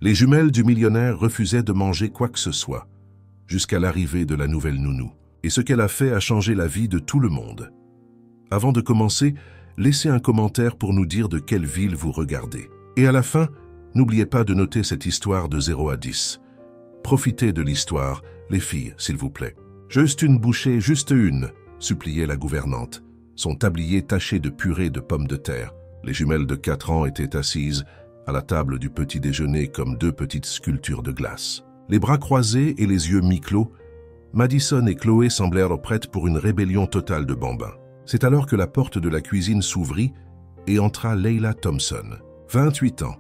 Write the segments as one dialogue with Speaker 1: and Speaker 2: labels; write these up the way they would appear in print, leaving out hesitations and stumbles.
Speaker 1: Les jumelles du millionnaire refusaient de manger quoi que ce soit, jusqu'à l'arrivée de la nouvelle nounou. Et ce qu'elle a fait a changé la vie de tout le monde. Avant de commencer, laissez un commentaire pour nous dire de quelle ville vous regardez. Et à la fin, n'oubliez pas de noter cette histoire de 0 à 10. Profitez de l'histoire, les filles, s'il vous plaît. Juste une bouchée, juste une, suppliait la gouvernante, son tablier taché de purée de pommes de terre. Les jumelles de 4 ans étaient assises à la table du petit déjeuner comme deux petites sculptures de glace. Les bras croisés et les yeux mi-clos, Madison et Chloé semblèrent prêtes pour une rébellion totale de bambins. C'est alors que la porte de la cuisine s'ouvrit et entra Leila Thompson. 28 ans,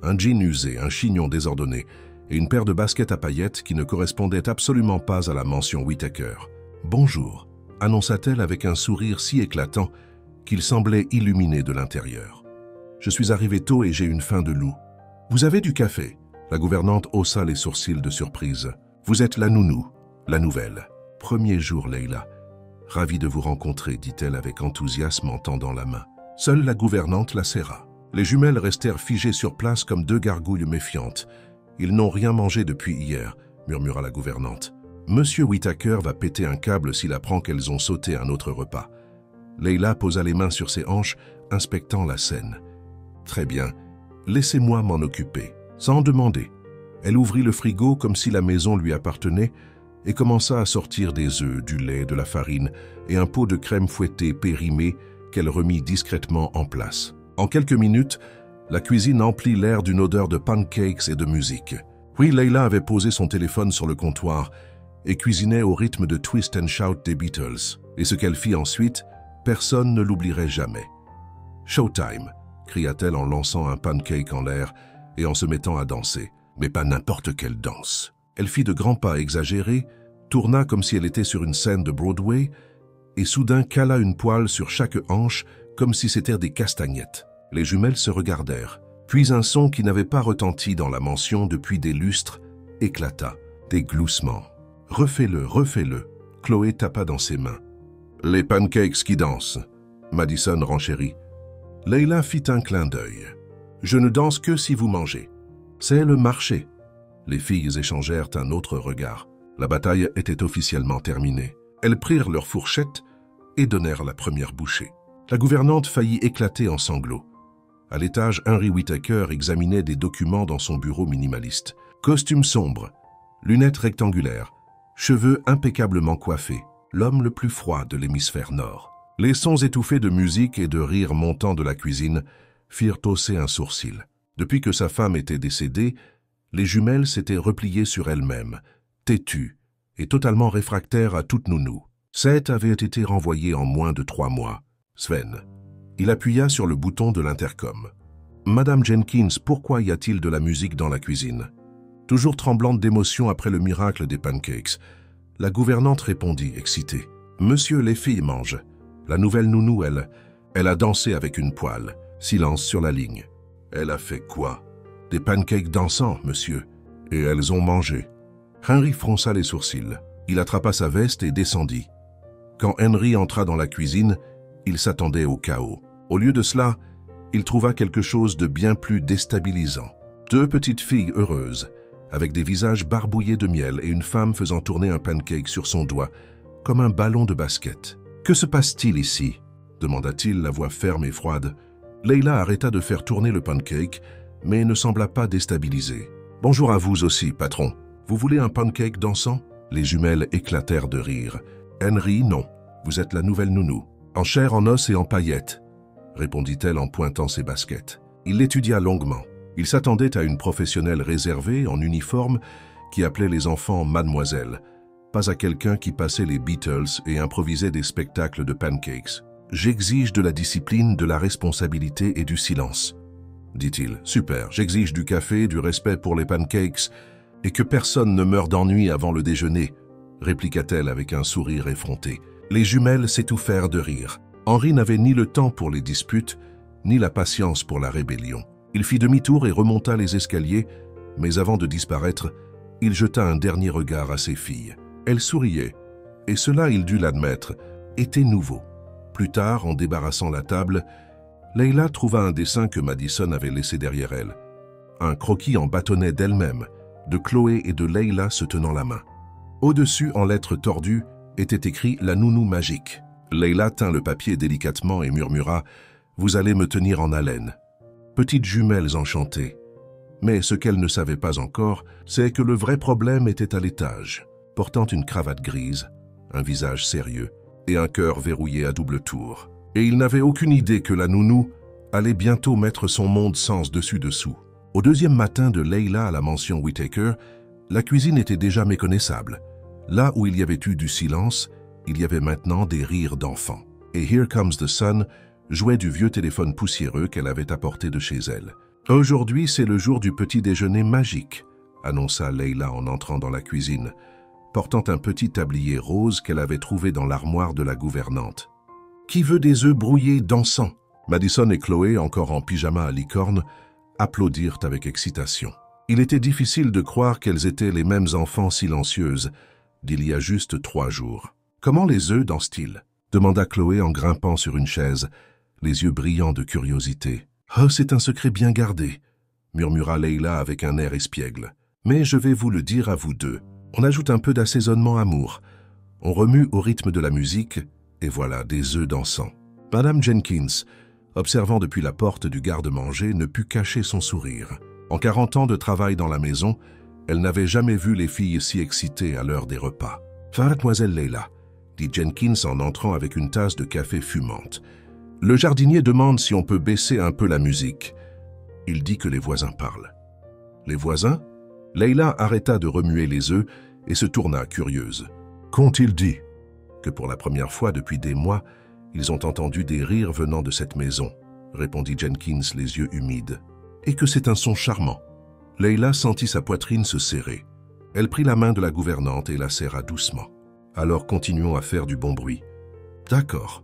Speaker 1: un jean usé, un chignon désordonné et une paire de baskets à paillettes qui ne correspondaient absolument pas à la mention Whittaker. « Bonjour », annonça-t-elle avec un sourire si éclatant qu'il semblait illuminé de l'intérieur. « Je suis arrivée tôt et j'ai une faim de loup. Vous avez du café ?» La gouvernante haussa les sourcils de surprise. « Vous êtes la nounou, la nouvelle. »« Premier jour, Leila. Ravie de vous rencontrer, dit-elle avec enthousiasme en tendant la main. Seule la gouvernante la serra. Les jumelles restèrent figées sur place comme deux gargouilles méfiantes. « Ils n'ont rien mangé depuis hier, » murmura la gouvernante. « Monsieur Whittaker va péter un câble s'il apprend qu'elles ont sauté un autre repas. » Leila posa les mains sur ses hanches, inspectant la scène. « Très bien, laissez-moi m'en occuper. » Sans demander, elle ouvrit le frigo comme si la maison lui appartenait et commença à sortir des œufs, du lait, de la farine et un pot de crème fouettée périmée qu'elle remit discrètement en place. En quelques minutes, la cuisine emplit l'air d'une odeur de pancakes et de musique. Oui, Leila avait posé son téléphone sur le comptoir et cuisinait au rythme de Twist and Shout des Beatles. Et ce qu'elle fit ensuite, personne ne l'oublierait jamais. « Showtime !» cria-t-elle en lançant un pancake en l'air et en se mettant à danser. Mais pas n'importe quelle danse. Elle fit de grands pas exagérés, tourna comme si elle était sur une scène de Broadway et soudain cala une poêle sur chaque hanche comme si c'étaient des castagnettes. Les jumelles se regardèrent. Puis un son qui n'avait pas retenti dans la mansion depuis des lustres éclata. Des gloussements. « Refais-le, refais-le !» Chloé tapa dans ses mains. « Les pancakes qui dansent !» Madison renchérit. Leila fit un clin d'œil. « Je ne danse que si vous mangez. C'est le marché. » Les filles échangèrent un autre regard. La bataille était officiellement terminée. Elles prirent leurs fourchettes et donnèrent la première bouchée. La gouvernante faillit éclater en sanglots. À l'étage, Henry Whittaker examinait des documents dans son bureau minimaliste. Costume sombre, lunettes rectangulaires, cheveux impeccablement coiffés, l'homme le plus froid de l'hémisphère nord. Les sons étouffés de musique et de rires montant de la cuisine firent hausser un sourcil. Depuis que sa femme était décédée, les jumelles s'étaient repliées sur elles-mêmes, têtues et totalement réfractaires à toute nounou. Seth avait été renvoyé en moins de 3 mois. Sven. Il appuya sur le bouton de l'intercom. « Madame Jenkins, pourquoi y a-t-il de la musique dans la cuisine ?» Toujours tremblante d'émotion après le miracle des pancakes, la gouvernante répondit, excitée. « Monsieur, les filles mangent. La nouvelle nounou, elle a dansé avec une poêle. Silence sur la ligne. »« Elle a fait quoi ?»« Des pancakes dansants, monsieur. Et elles ont mangé. » Henry fronça les sourcils. Il attrapa sa veste et descendit. Quand Henry entra dans la cuisine, il s'attendait au chaos. Au lieu de cela, il trouva quelque chose de bien plus déstabilisant. 2 petites filles heureuses, avec des visages barbouillés de miel et une femme faisant tourner un pancake sur son doigt, comme un ballon de basket. « Que se passe-t-il ici ?» demanda-t-il, la voix ferme et froide. Leila arrêta de faire tourner le pancake, mais ne sembla pas déstabilisée. « Bonjour à vous aussi, patron. Vous voulez un pancake dansant ?» Les jumelles éclatèrent de rire. « Henry, non. Vous êtes la nouvelle nounou. En chair, en os et en paillettes, » répondit-elle en pointant ses baskets. Il l'étudia longuement. Il s'attendait à une professionnelle réservée, en uniforme, qui appelait les enfants « mademoiselle », pas à quelqu'un qui passait les Beatles et improvisait des spectacles de pancakes. « J'exige de la discipline, de la responsabilité et du silence, » dit-il. « Super, j'exige du café, du respect pour les pancakes et que personne ne meure d'ennui avant le déjeuner, » répliqua-t-elle avec un sourire effronté. Les jumelles s'étouffèrent de rire. Henry n'avait ni le temps pour les disputes, ni la patience pour la rébellion. Il fit demi-tour et remonta les escaliers, mais avant de disparaître, il jeta un dernier regard à ses filles. Elles souriaient, et cela, il dut l'admettre, était nouveau. Plus tard, en débarrassant la table, Leila trouva un dessin que Madison avait laissé derrière elle. Un croquis en bâtonnet d'elle-même, de Chloé et de Leila se tenant la main. Au-dessus, en lettres tordues, était écrit « La nounou magique ». Leila tint le papier délicatement et murmura « Vous allez me tenir en haleine ». Petites jumelles enchantées. Mais ce qu'elle ne savait pas encore, c'est que le vrai problème était à l'étage, portant une cravate grise, un visage sérieux et un cœur verrouillé à double tour. Et il n'avait aucune idée que la nounou allait bientôt mettre son monde sens dessus-dessous. Au deuxième matin de Leila à la mansion Whittaker, la cuisine était déjà méconnaissable. Là où il y avait eu du silence, il y avait maintenant des rires d'enfants. Et Here Comes the Sun jouait du vieux téléphone poussiéreux qu'elle avait apporté de chez elle. « Aujourd'hui, c'est le jour du petit déjeuner magique », annonça Leila en entrant dans la cuisine, portant un petit tablier rose qu'elle avait trouvé dans l'armoire de la gouvernante. « Qui veut des œufs brouillés d'encens ?» Madison et Chloé, encore en pyjama à licorne, applaudirent avec excitation. Il était difficile de croire qu'elles étaient les mêmes enfants silencieuses d'il y a juste 3 jours. « Comment les œufs dansent-ils » demanda Chloé en grimpant sur une chaise, les yeux brillants de curiosité. « Oh, c'est un secret bien gardé » murmura Leila avec un air espiègle. « Mais je vais vous le dire à vous deux. On ajoute un peu d'assaisonnement amour. On remue au rythme de la musique, et voilà des œufs dansants. » Madame Jenkins, observant depuis la porte du garde-manger, ne put cacher son sourire. En 40 ans de travail dans la maison, elle n'avait jamais vu les filles si excitées à l'heure des repas. « Mademoiselle Leila » dit Jenkins en entrant avec une tasse de café fumante. « Le jardinier demande si on peut baisser un peu la musique. Il dit que les voisins parlent. » « Les voisins ?» Leila arrêta de remuer les œufs et se tourna curieuse. « Qu'ont-ils dit ?» Que pour la première fois depuis des mois, ils ont entendu des rires venant de cette maison, répondit Jenkins les yeux humides. Et que c'est un son charmant. Leila sentit sa poitrine se serrer. Elle prit la main de la gouvernante et la serra doucement. Alors continuons à faire du bon bruit. D'accord.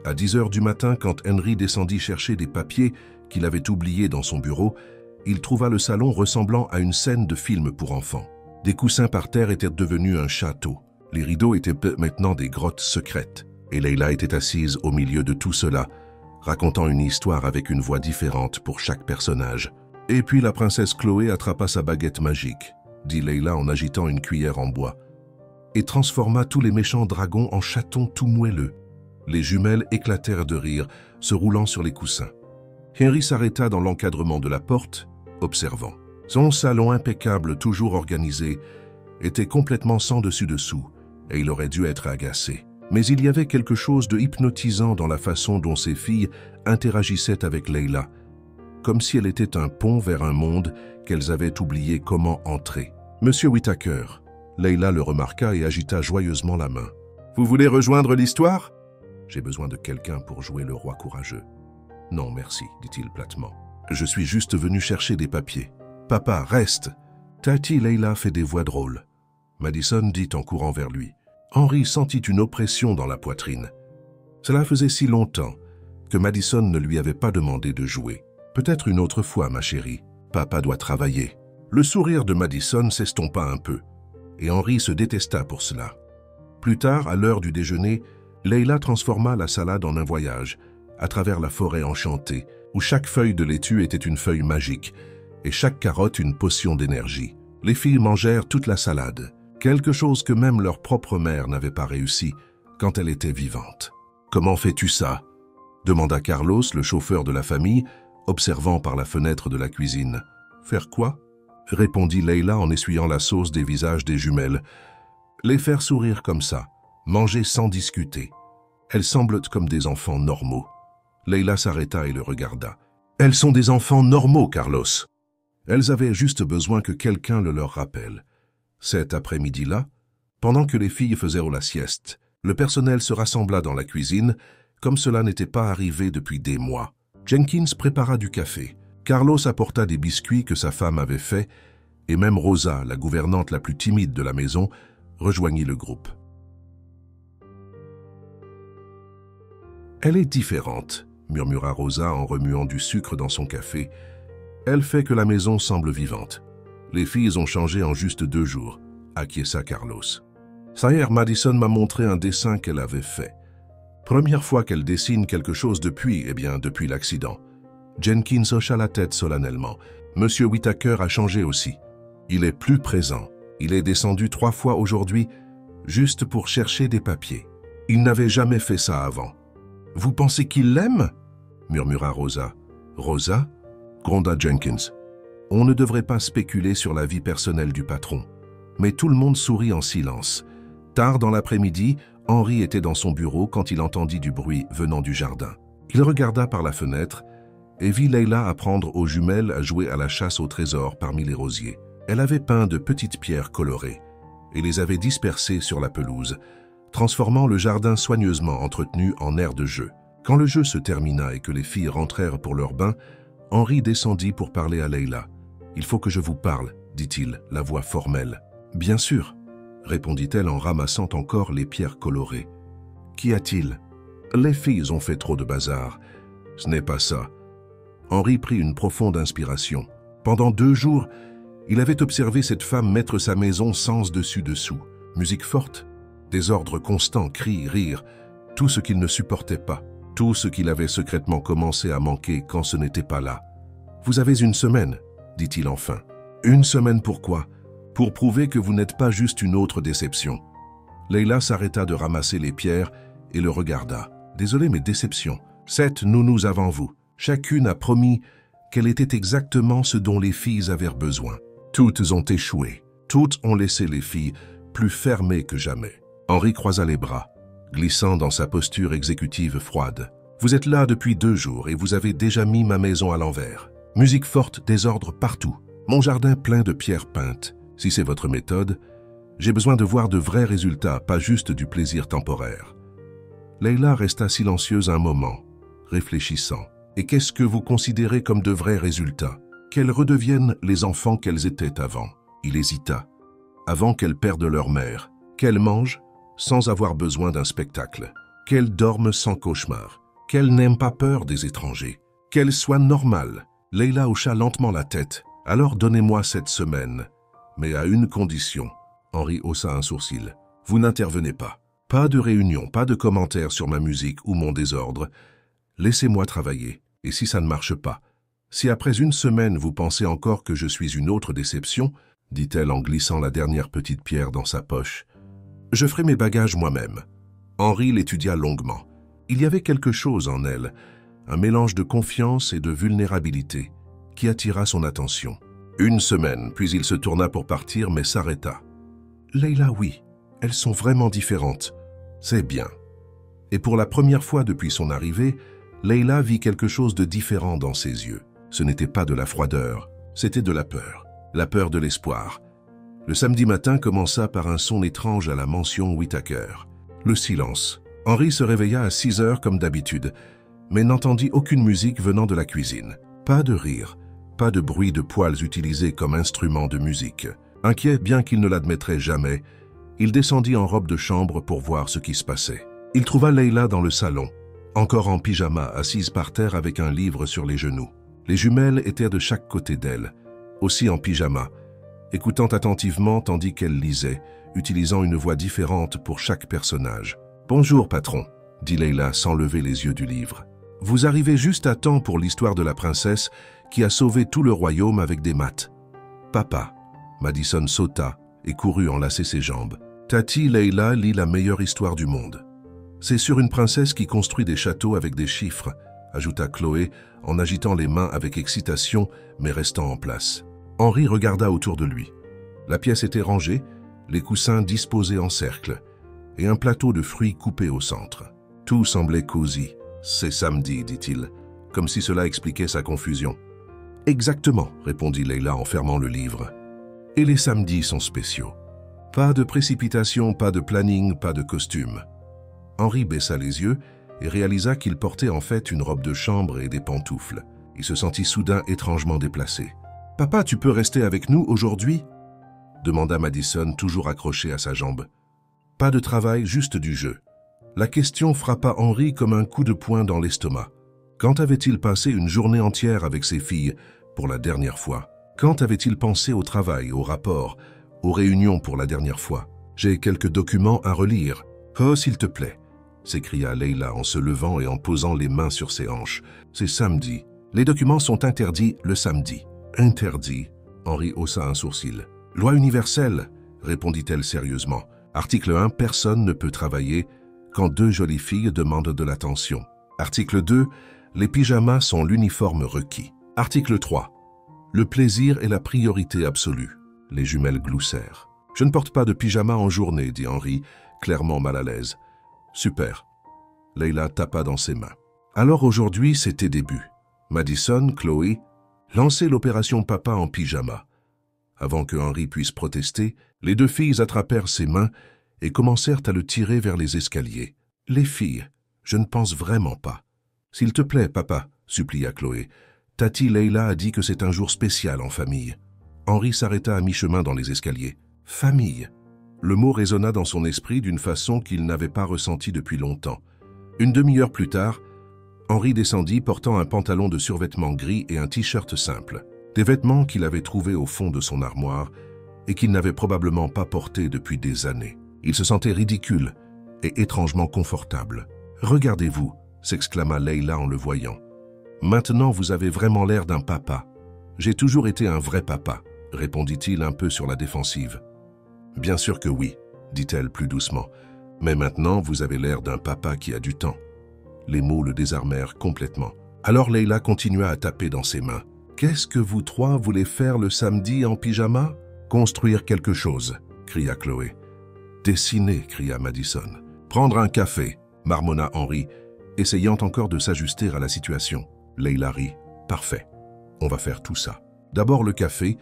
Speaker 1: À 10 heures du matin, quand Henry descendit chercher des papiers qu'il avait oubliés dans son bureau, il trouva le salon ressemblant à une scène de film pour enfants. Des coussins par terre étaient devenus un château. Les rideaux étaient maintenant des grottes secrètes. Et Leila était assise au milieu de tout cela, racontant une histoire avec une voix différente pour chaque personnage. Et puis la princesse Chloé attrapa sa baguette magique, dit Leila en agitant une cuillère en bois, et transforma tous les méchants dragons en chatons tout moelleux. Les jumelles éclatèrent de rire, se roulant sur les coussins. Henry s'arrêta dans l'encadrement de la porte, observant. Son salon impeccable, toujours organisé, était complètement sans dessus-dessous, et il aurait dû être agacé. Mais il y avait quelque chose de hypnotisant dans la façon dont ces filles interagissaient avec Leila, comme si elle était un pont vers un monde qu'elles avaient oublié comment entrer. « Monsieur Whittaker », Leila le remarqua et agita joyeusement la main. « Vous voulez rejoindre l'histoire ?»« J'ai besoin de quelqu'un pour jouer le roi courageux. »« Non, merci, dit-il platement. Je suis juste venu chercher des papiers. »« Papa, reste !» Tati Leila fait des voix drôles. Madison dit en courant vers lui. Henry sentit une oppression dans la poitrine. Cela faisait si longtemps que Madison ne lui avait pas demandé de jouer. Peut-être une autre fois, ma chérie. Papa doit travailler. Le sourire de Madison s'estompa un peu, et Henry se détesta pour cela. Plus tard, à l'heure du déjeuner, Leila transforma la salade en un voyage, à travers la forêt enchantée, où chaque feuille de laitue était une feuille magique, et chaque carotte une potion d'énergie. Les filles mangèrent toute la salade, quelque chose que même leur propre mère n'avait pas réussi quand elle était vivante. « Comment fais-tu ça ?» demanda Carlos, le chauffeur de la famille, observant par la fenêtre de la cuisine. « Faire quoi ?» répondit Leila en essuyant la sauce des visages des jumelles. « Les faire sourire comme ça, manger sans discuter. Elles semblent comme des enfants normaux. » Leila s'arrêta et le regarda. « Elles sont des enfants normaux, Carlos. » Elles avaient juste besoin que quelqu'un le leur rappelle. Cet après-midi-là, pendant que les filles faisaient la sieste, le personnel se rassembla dans la cuisine, comme cela n'était pas arrivé depuis des mois. Jenkins prépara du café. Carlos apporta des biscuits que sa femme avait faits, et même Rosa, la gouvernante la plus timide de la maison, rejoignit le groupe. « Elle est différente, » murmura Rosa en remuant du sucre dans son café. « Elle fait que la maison semble vivante. Les filles ont changé en juste 2 jours, » acquiesça Carlos. « Ça hier, Madison m'a montré un dessin qu'elle avait fait. Première fois qu'elle dessine quelque chose depuis l'accident. Jenkins hocha la tête solennellement. Monsieur Whittaker a changé aussi. Il est plus présent. Il est descendu 3 fois aujourd'hui, juste pour chercher des papiers. Il n'avait jamais fait ça avant. Vous pensez qu'il l'aime? Murmura Rosa. Rosa? Gronda Jenkins. On ne devrait pas spéculer sur la vie personnelle du patron. Mais tout le monde sourit en silence. Tard dans l'après-midi, Henry était dans son bureau quand il entendit du bruit venant du jardin. Il regarda par la fenêtre et vit Leila apprendre aux jumelles à jouer à la chasse au trésor parmi les rosiers. Elle avait peint de petites pierres colorées et les avait dispersées sur la pelouse, transformant le jardin soigneusement entretenu en aire de jeu. Quand le jeu se termina et que les filles rentrèrent pour leur bain, Henry descendit pour parler à Leila. « Il faut que je vous parle, dit-il, la voix formelle. »« Bien sûr, » répondit-elle en ramassant encore les pierres colorées. « Qu'y a-t-il ?»« Les filles ont fait trop de bazar. »« Ce n'est pas ça. » Henry prit une profonde inspiration. Pendant 2 jours, il avait observé cette femme mettre sa maison sens dessus dessous. Musique forte, désordre constant, cris, rires, tout ce qu'il ne supportait pas, tout ce qu'il avait secrètement commencé à manquer quand ce n'était pas là. « Vous avez 1 semaine, dit-il enfin. « 1 semaine pourquoi? Pour prouver que vous n'êtes pas juste une autre déception. » Leila s'arrêta de ramasser les pierres et le regarda. « Désolé, mais déception. 7 nounous avant vous. Chacune a promis qu'elle était exactement ce dont les filles avaient besoin. Toutes ont échoué. Toutes ont laissé les filles plus fermées que jamais. » Henry croisa les bras, glissant dans sa posture exécutive froide. « Vous êtes là depuis 2 jours et vous avez déjà mis ma maison à l'envers. Musique forte, désordre partout. Mon jardin plein de pierres peintes. Si c'est votre méthode, j'ai besoin de voir de vrais résultats, pas juste du plaisir temporaire. » Leila resta silencieuse un moment, réfléchissant. « Et qu'est-ce que vous considérez comme de vrais résultats? Qu'elles redeviennent les enfants qu'elles étaient avant. » Il hésita. « Avant qu'elles perdent leur mère. Qu'elles mangent sans avoir besoin d'un spectacle. Qu'elles dorment sans cauchemar. Qu'elles n'aiment pas peur des étrangers. Qu'elles soient normales. » Leila hocha lentement la tête. « Alors donnez-moi 7 semaines. Mais à une condition. » Henry haussa un sourcil. « Vous n'intervenez pas. Pas de réunion, pas de commentaires sur ma musique ou mon désordre. Laissez-moi travailler. Et si ça ne marche pas? Si après 1 semaine vous pensez encore que je suis une autre déception, dit-elle en glissant la dernière petite pierre dans sa poche, je ferai mes bagages moi-même. » Henry l'étudia longuement. Il y avait quelque chose en elle, un mélange de confiance et de vulnérabilité, qui attira son attention. 1 semaine, puis il se tourna pour partir, mais s'arrêta. « Leila, oui, elles sont vraiment différentes. C'est bien. » Et pour la première fois depuis son arrivée, Leila vit quelque chose de différent dans ses yeux. Ce n'était pas de la froideur, c'était de la peur de l'espoir. Le samedi matin commença par un son étrange à la mention Whittaker. Le silence. Henry se réveilla à 6 heures comme d'habitude, mais n'entendit aucune musique venant de la cuisine. Pas de rire, pas de bruit de poêles utilisés comme instrument de musique. Inquiet, bien qu'il ne l'admettrait jamais, il descendit en robe de chambre pour voir ce qui se passait. Il trouva Leila dans le salon, encore en pyjama, assise par terre avec un livre sur les genoux. Les jumelles étaient de chaque côté d'elle, aussi en pyjama, écoutant attentivement tandis qu'elle lisait, utilisant une voix différente pour chaque personnage. « Bonjour, patron, » dit Leila sans lever les yeux du livre. « Vous arrivez juste à temps pour l'histoire de la princesse qui a sauvé tout le royaume avec des maths. »« Papa !» Madison sauta et courut enlacer ses jambes. « Tati Leila lit la meilleure histoire du monde. »« C'est sur une princesse qui construit des châteaux avec des chiffres, » ajouta Chloé en agitant les mains avec excitation mais restant en place. Henry regarda autour de lui. La pièce était rangée, les coussins disposés en cercle, et un plateau de fruits coupés au centre. Tout semblait cosy. « C'est samedi, dit-il, comme si cela expliquait sa confusion. « Exactement, répondit Leila en fermant le livre. « Et les samedis sont spéciaux. Pas de précipitation, pas de planning, pas de costume. » Henry baissa les yeux et réalisa qu'il portait en fait une robe de chambre et des pantoufles. Il se sentit soudain étrangement déplacé. « Papa, tu peux rester avec nous aujourd'hui ?» demanda Madison, toujours accrochée à sa jambe. Pas de travail, juste du jeu. La question frappa Henry comme un coup de poing dans l'estomac. Quand avait-il passé une journée entière avec ses filles pour la dernière fois? Quand avait-il pensé au travail, aux rapports, aux réunions pour la dernière fois? « J'ai quelques documents à relire. »« Oh, s'il te plaît !» s'écria Leila en se levant et en posant les mains sur ses hanches. « C'est samedi. » Les documents sont interdits le samedi. Interdit? Henri haussa un sourcil. Loi universelle, répondit-elle sérieusement. Article 1, personne ne peut travailler quand deux jolies filles demandent de l'attention. Article 2, les pyjamas sont l'uniforme requis. Article 3, le plaisir est la priorité absolue. Les jumelles gloussèrent. Je ne porte pas de pyjama en journée, dit Henri, clairement mal à l'aise. Super. Leila tapa dans ses mains. Alors aujourd'hui, c'était début. Madison, Chloé, lancez l'opération papa en pyjama. Avant que Henri puisse protester, les deux filles attrapèrent ses mains et commencèrent à le tirer vers les escaliers. Les filles, je ne pense vraiment pas. S'il te plaît, papa, supplia Chloé. Tati Leila a dit que c'est un jour spécial en famille. Henri s'arrêta à mi-chemin dans les escaliers. Famille. Le mot résonna dans son esprit d'une façon qu'il n'avait pas ressentie depuis longtemps. Une demi-heure plus tard, Henri descendit portant un pantalon de survêtement gris et un t-shirt simple. Des vêtements qu'il avait trouvés au fond de son armoire et qu'il n'avait probablement pas portés depuis des années. Il se sentait ridicule et étrangement confortable. « Regardez-vous » s'exclama Leila en le voyant. « Maintenant, vous avez vraiment l'air d'un papa. J'ai toujours été un vrai papa, » répondit-il un peu sur la défensive. « Bien sûr que oui, » dit-elle plus doucement. « Mais maintenant, vous avez l'air d'un papa qui a du temps. » Les mots le désarmèrent complètement. Alors Leila continua à taper dans ses mains. « Qu'est-ce que vous trois voulez faire le samedi en pyjama ?»« Construire quelque chose, » cria Chloé. « Dessiner, » cria Madison. « Prendre un café, » marmonna Henri, essayant encore de s'ajuster à la situation. Leila rit. « Parfait, on va faire tout ça. D'abord le café,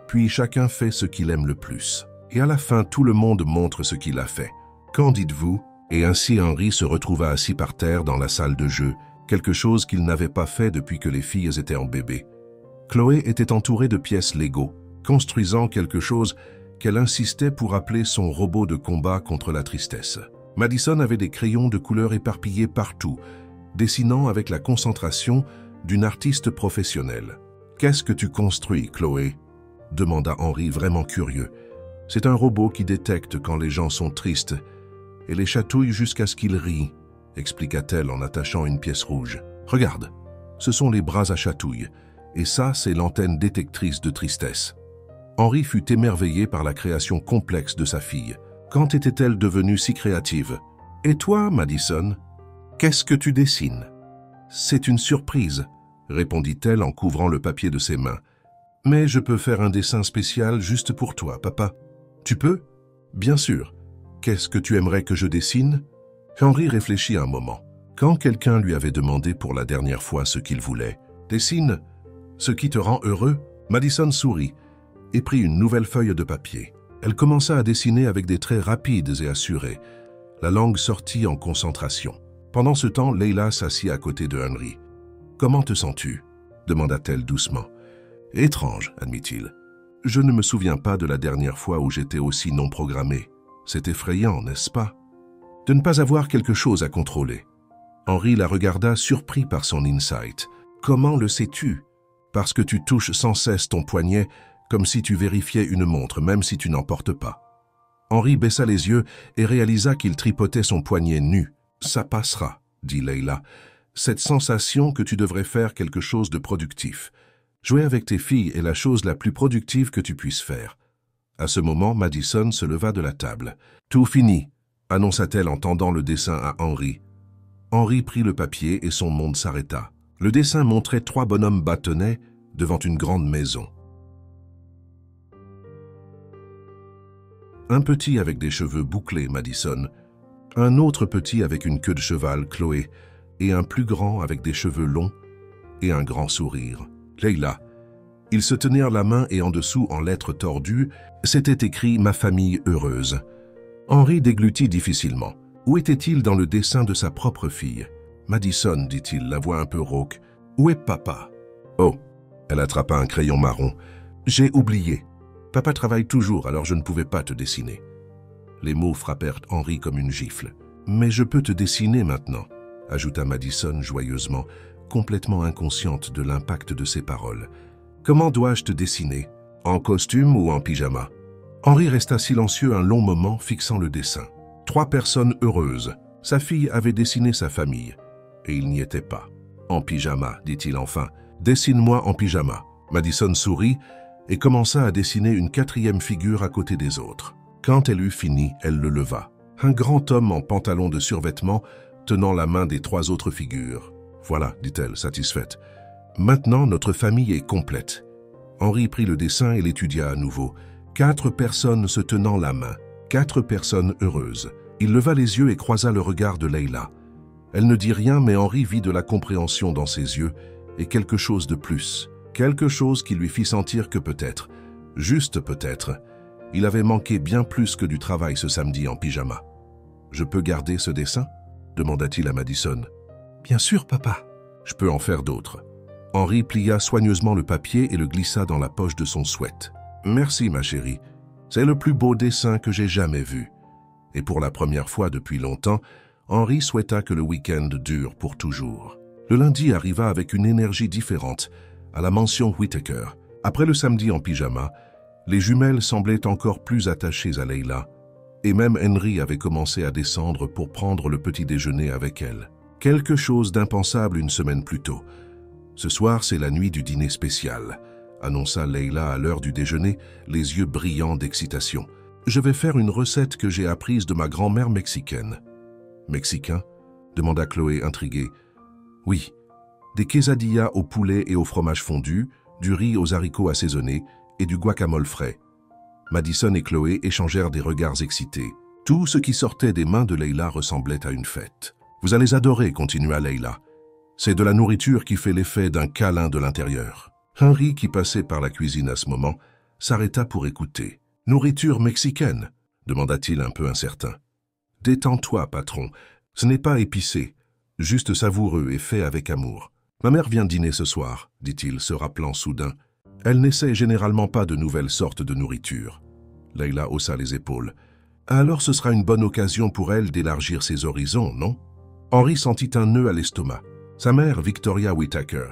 Speaker 1: puis chacun fait ce qu'il aime le plus. Et à la fin, tout le monde montre ce qu'il a fait. Qu'en dites-vous » Et ainsi Henri se retrouva assis par terre dans la salle de jeu, quelque chose qu'il n'avait pas fait depuis que les filles étaient en bébé. Chloé était entourée de pièces Lego, construisant quelque chose qu'elle insistait pour appeler son robot de combat contre la tristesse. Madison avait des crayons de couleurs éparpillés partout, dessinant avec la concentration d'une artiste professionnelle. « Qu'est-ce que tu construis, Chloé ?» demanda Henri, vraiment curieux. « C'est un robot qui détecte quand les gens sont tristes et les chatouille jusqu'à ce qu'ils rient, » expliqua-t-elle en attachant une pièce rouge. « Regarde, ce sont les bras à chatouille, et ça, c'est l'antenne détectrice de tristesse. » Henri fut émerveillé par la création complexe de sa fille. Quand était-elle devenue si créative? « Et toi, Madison, qu'est-ce que tu dessines ?»« C'est une surprise, » répondit-elle en couvrant le papier de ses mains. « Mais je peux faire un dessin spécial juste pour toi, papa. »« Tu peux? »« Bien sûr. Qu'est-ce que tu aimerais que je dessine ?» Henri réfléchit un moment. Quand quelqu'un lui avait demandé pour la dernière fois ce qu'il voulait, « Dessine ce qui te rend heureux ?» Madison sourit et prit une nouvelle feuille de papier. Elle commença à dessiner avec des traits rapides et assurés, la langue sortie en concentration. Pendant ce temps, Leila s'assit à côté de Henri. « Comment te sens-tu » demanda-t-elle doucement. « Étrange, admit-il. Je ne me souviens pas de la dernière fois où j'étais aussi non programmé. C'est effrayant, n'est-ce pas? De ne pas avoir quelque chose à contrôler. » Henri la regarda surpris par son insight. « Comment le sais-tu? » « Parce que tu touches sans cesse ton poignet comme si tu vérifiais une montre, même si tu n'en portes pas. » Henri baissa les yeux et réalisa qu'il tripotait son poignet nu. « Ça passera, » dit Leila. « Cette sensation que tu devrais faire quelque chose de productif. Jouer avec tes filles est la chose la plus productive que tu puisses faire. » À ce moment, Madison se leva de la table. « Tout fini, » annonça-t-elle en tendant le dessin à Henri. Henri prit le papier et son monde s'arrêta. Le dessin montrait 3 bonhommes bâtonnets devant une grande maison. Un petit avec des cheveux bouclés, Madison. Un autre petit avec une queue de cheval, Chloé. Et un plus grand avec des cheveux longs et un grand sourire, Leila. Ils se tenirent la main et en dessous, en lettres tordues, c'était écrit « Ma famille heureuse ». Henri déglutit difficilement. Où était-il dans le dessin de sa propre fille? « Madison, dit-il, la voix un peu rauque. Où est papa? » « Oh !» Elle attrapa un crayon marron. « J'ai oublié. Papa travaille toujours, alors je ne pouvais pas te dessiner. » Les mots frappèrent Henri comme une gifle. « Mais je peux te dessiner maintenant, » ajouta Madison joyeusement, complètement inconsciente de l'impact de ses paroles. « Comment dois-je te dessiner? En costume ou en pyjama ?» Henri resta silencieux un long moment, fixant le dessin. 3 personnes heureuses. Sa fille avait dessiné sa famille, et il n'y était pas. « En pyjama, dit-il enfin. Dessine-moi en pyjama. Madison sourit et commença à dessiner une quatrième figure à côté des autres. Quand elle eut fini, elle le leva. Un grand homme en pantalon de survêtement tenant la main des 3 autres figures. « Voilà, dit-elle, satisfaite. Maintenant, notre famille est complète. » Henri prit le dessin et l'étudia à nouveau. 4 personnes se tenant la main. 4 personnes heureuses. Il leva les yeux et croisa le regard de Leila. Elle ne dit rien, mais Henri vit de la compréhension dans ses yeux et quelque chose de plus. Quelque chose qui lui fit sentir que peut-être, juste peut-être, il avait manqué bien plus que du travail ce samedi en pyjama. « Je peux garder ce dessin ?» demanda-t-il à Madison. « Bien sûr, papa. Je peux en faire d'autres. » Henri plia soigneusement le papier et le glissa dans la poche de son sweat. « Merci, ma chérie. C'est le plus beau dessin que j'ai jamais vu. » Et pour la première fois depuis longtemps, Henri souhaita que le week-end dure pour toujours. Le lundi arriva avec une énergie différente, à la mansion Whittaker. Après le samedi en pyjama, les jumelles semblaient encore plus attachées à Leila, et même Henry avait commencé à descendre pour prendre le petit déjeuner avec elle. Quelque chose d'impensable une semaine plus tôt. « Ce soir, c'est la nuit du dîner spécial », annonça Leila à l'heure du déjeuner, les yeux brillants d'excitation. « Je vais faire une recette que j'ai apprise de ma grand-mère mexicaine. »« Mexicain ?» demanda Chloé intriguée. « Oui, des quesadillas au poulet et au fromage fondu, du riz aux haricots assaisonnés et du guacamole frais. » Madison et Chloé échangèrent des regards excités. Tout ce qui sortait des mains de Leila ressemblait à une fête. « Vous allez adorer, » continua Leila. « C'est de la nourriture qui fait l'effet d'un câlin de l'intérieur. » Henry, qui passait par la cuisine à ce moment, s'arrêta pour écouter. « Nourriture mexicaine ?» demanda-t-il un peu incertain. « Détends-toi, patron. Ce n'est pas épicé, juste savoureux et fait avec amour. Ma mère vient dîner ce soir, dit-il, se rappelant soudain. Elle n'essaie généralement pas de nouvelles sortes de nourriture. » Leila haussa les épaules. « Alors ce sera une bonne occasion pour elle d'élargir ses horizons, non ?» Henry sentit un nœud à l'estomac. Sa mère, Victoria Whittaker,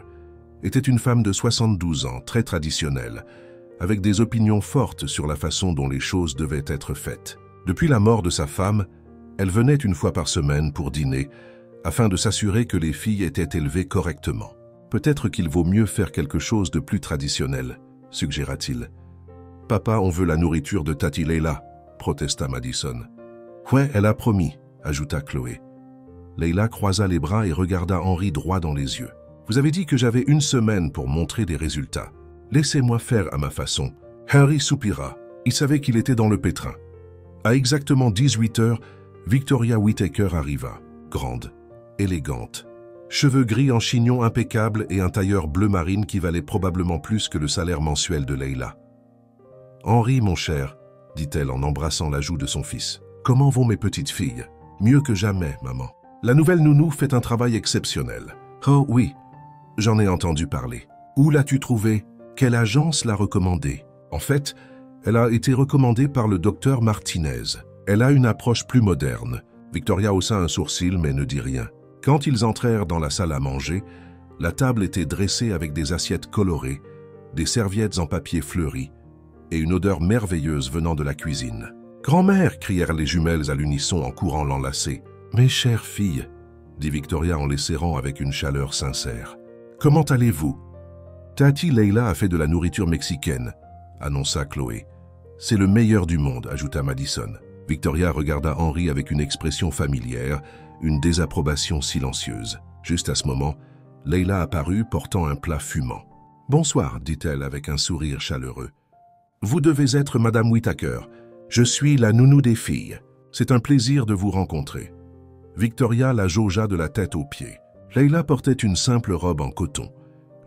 Speaker 1: était une femme de 72 ans, très traditionnelle, avec des opinions fortes sur la façon dont les choses devaient être faites. Depuis la mort de sa femme, elle venait une fois par semaine pour dîner, afin de s'assurer que les filles étaient élevées correctement. « Peut-être qu'il vaut mieux faire quelque chose de plus traditionnel, » suggéra-t-il. « Papa, on veut la nourriture de Tati Leila, » protesta Madison. « Ouais, elle a promis, » ajouta Chloé. Leila croisa les bras et regarda Henry droit dans les yeux. « Vous avez dit que j'avais une semaine pour montrer des résultats. Laissez-moi faire à ma façon. » Henry soupira. Il savait qu'il était dans le pétrin. À exactement 18 heures, Victoria Whittaker arriva, grande, élégante. Cheveux gris en chignon impeccable et un tailleur bleu marine qui valait probablement plus que le salaire mensuel de Leila. « Henry, mon cher, » dit-elle en embrassant la joue de son fils. « Comment vont mes petites filles? »« Mieux que jamais, maman. La nouvelle nounou fait un travail exceptionnel. »« Oh oui, j'en ai entendu parler. Où l'as-tu trouvée? Quelle agence l'a recommandée? » En fait, elle a été recommandée par le docteur Martinez. Elle a une approche plus moderne. Victoria haussa un sourcil mais ne dit rien. Quand ils entrèrent dans la salle à manger, la table était dressée avec des assiettes colorées, des serviettes en papier fleuri et une odeur merveilleuse venant de la cuisine. « Grand-mère !» crièrent les jumelles à l'unisson en courant l'enlacer. « Mes chères filles !» dit Victoria en les serrant avec une chaleur sincère. « Comment allez-vous ?»« Tati Leila a fait de la nourriture mexicaine, » annonça Chloé. « C'est le meilleur du monde, » ajouta Madison. Victoria regarda Henry avec une expression familière, une désapprobation silencieuse. Juste à ce moment, Leila apparut portant un plat fumant. « Bonsoir, » dit-elle avec un sourire chaleureux. « Vous devez être Madame Whittaker. Je suis la nounou des filles. C'est un plaisir de vous rencontrer. » Victoria la jaugea de la tête aux pieds. Leila portait une simple robe en coton,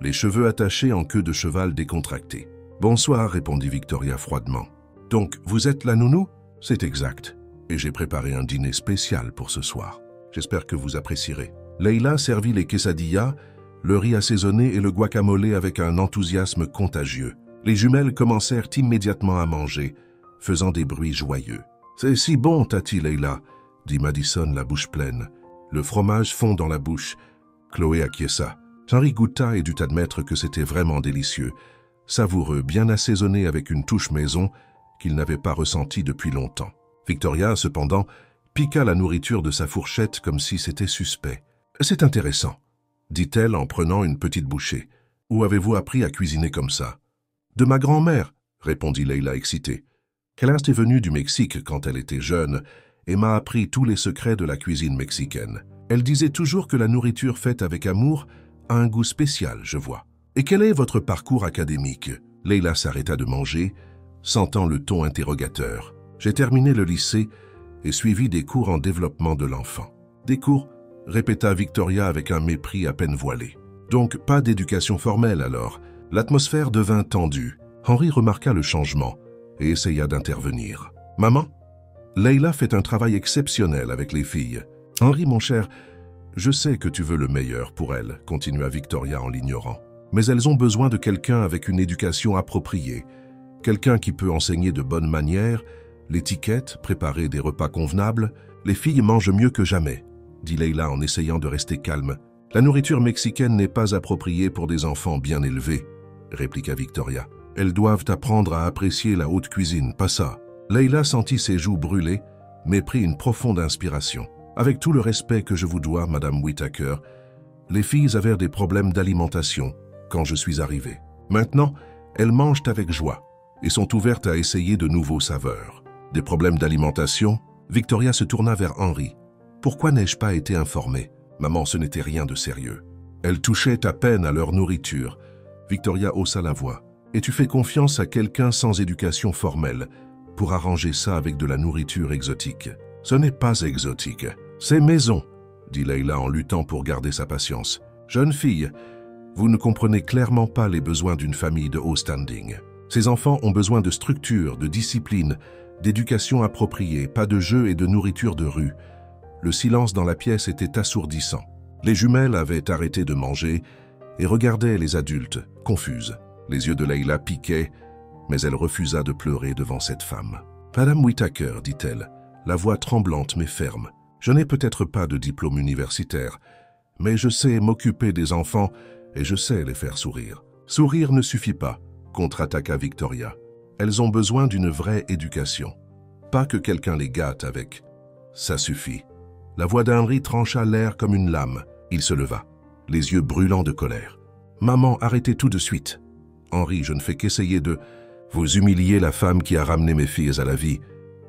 Speaker 1: les cheveux attachés en queue de cheval décontractée. « Bonsoir, » répondit Victoria froidement. « Donc, vous êtes la nounou ? » « C'est exact. Et j'ai préparé un dîner spécial pour ce soir. J'espère que vous apprécierez. » Leila servit les quesadillas, le riz assaisonné et le guacamole avec un enthousiasme contagieux. Les jumelles commencèrent immédiatement à manger, faisant des bruits joyeux. « C'est si bon, Tati Leila !» dit Madison, la bouche pleine. Le fromage fond dans la bouche. Chloé acquiesça. Henry goûta et dut admettre que c'était vraiment délicieux, savoureux, bien assaisonné avec une touche maison qu'il n'avait pas ressenti depuis longtemps. Victoria, cependant, piqua la nourriture de sa fourchette comme si c'était suspect. « C'est intéressant, » dit-elle en prenant une petite bouchée. Où avez-vous appris à cuisiner comme ça? De ma grand-mère, répondit Leila excitée. Elle est venue du Mexique quand elle était jeune et m'a appris tous les secrets de la cuisine mexicaine. Elle disait toujours que la nourriture faite avec amour a un goût spécial, je vois. Et quel est votre parcours académique? Leila s'arrêta de manger, sentant le ton interrogateur. J'ai terminé le lycée et suivi des cours en développement de l'enfant. Des cours? Répéta Victoria avec un mépris à peine voilé. Donc pas d'éducation formelle alors. L'atmosphère devint tendue. Henri remarqua le changement et essaya d'intervenir. Maman? Leila fait un travail exceptionnel avec les filles. Henri, mon cher, je sais que tu veux le meilleur pour elles, continua Victoria en l'ignorant. Mais elles ont besoin de quelqu'un avec une éducation appropriée, quelqu'un qui peut enseigner de bonnes manières, l'étiquette, préparer des repas convenables. Les filles mangent mieux que jamais, dit Leila en essayant de rester calme. La nourriture mexicaine n'est pas appropriée pour des enfants bien élevés, répliqua Victoria. Elles doivent apprendre à apprécier la haute cuisine, pas ça. Leila sentit ses joues brûler, mais prit une profonde inspiration. Avec tout le respect que je vous dois, Madame Whittaker, les filles avaient des problèmes d'alimentation quand je suis arrivé. Maintenant, elles mangent avec joie et sont ouvertes à essayer de nouveaux saveurs. Des problèmes d'alimentation? Victoria se tourna vers Henri. Pourquoi n'ai-je pas été informée? Maman, ce n'était rien de sérieux. Elles touchaient à peine à leur nourriture. Victoria haussa la voix. Et tu fais confiance à quelqu'un sans éducation formelle pour arranger ça avec de la nourriture exotique. Ce n'est pas exotique, c'est maison, dit Leila en luttant pour garder sa patience. Jeune fille, vous ne comprenez clairement pas les besoins d'une famille de haut standing. Ces enfants ont besoin de structure, de discipline, d'éducation appropriée, pas de jeux et de nourriture de rue. Le silence dans la pièce était assourdissant. Les jumelles avaient arrêté de manger et regardaient les adultes, confuses. Les yeux de Leila piquaient, mais elle refusa de pleurer devant cette femme. « Madame Whittaker, dit-elle, la voix tremblante mais ferme, je n'ai peut-être pas de diplôme universitaire, mais je sais m'occuper des enfants et je sais les faire sourire. Sourire ne suffit pas, contre-attaqua Victoria. Elles ont besoin d'une vraie éducation. Pas que quelqu'un les gâte avec. Ça suffit. » La voix d'Henri trancha l'air comme une lame. Il se leva, les yeux brûlants de colère. « Maman, arrêtez tout de suite. Henri, je ne fais qu'essayer de... Vous humilier la femme qui a ramené mes filles à la vie,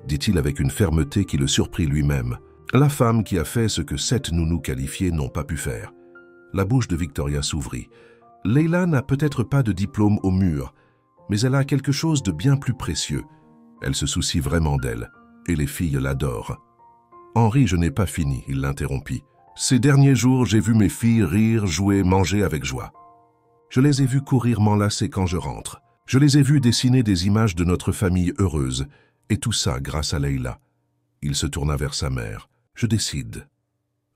Speaker 1: dit-il avec une fermeté qui le surprit lui-même. La femme qui a fait ce que 7 nounous qualifiés n'ont pas pu faire. La bouche de Victoria s'ouvrit. Leila n'a peut-être pas de diplôme au mur, mais elle a quelque chose de bien plus précieux. Elle se soucie vraiment d'elle, et les filles l'adorent. Henri, je n'ai pas fini, il l'interrompit. Ces derniers jours, j'ai vu mes filles rire, jouer, manger avec joie. Je les ai vues courir m'enlacer quand je rentre. Je les ai vues dessiner des images de notre famille heureuse, et tout ça grâce à Leila. Il se tourna vers sa mère. Je décide.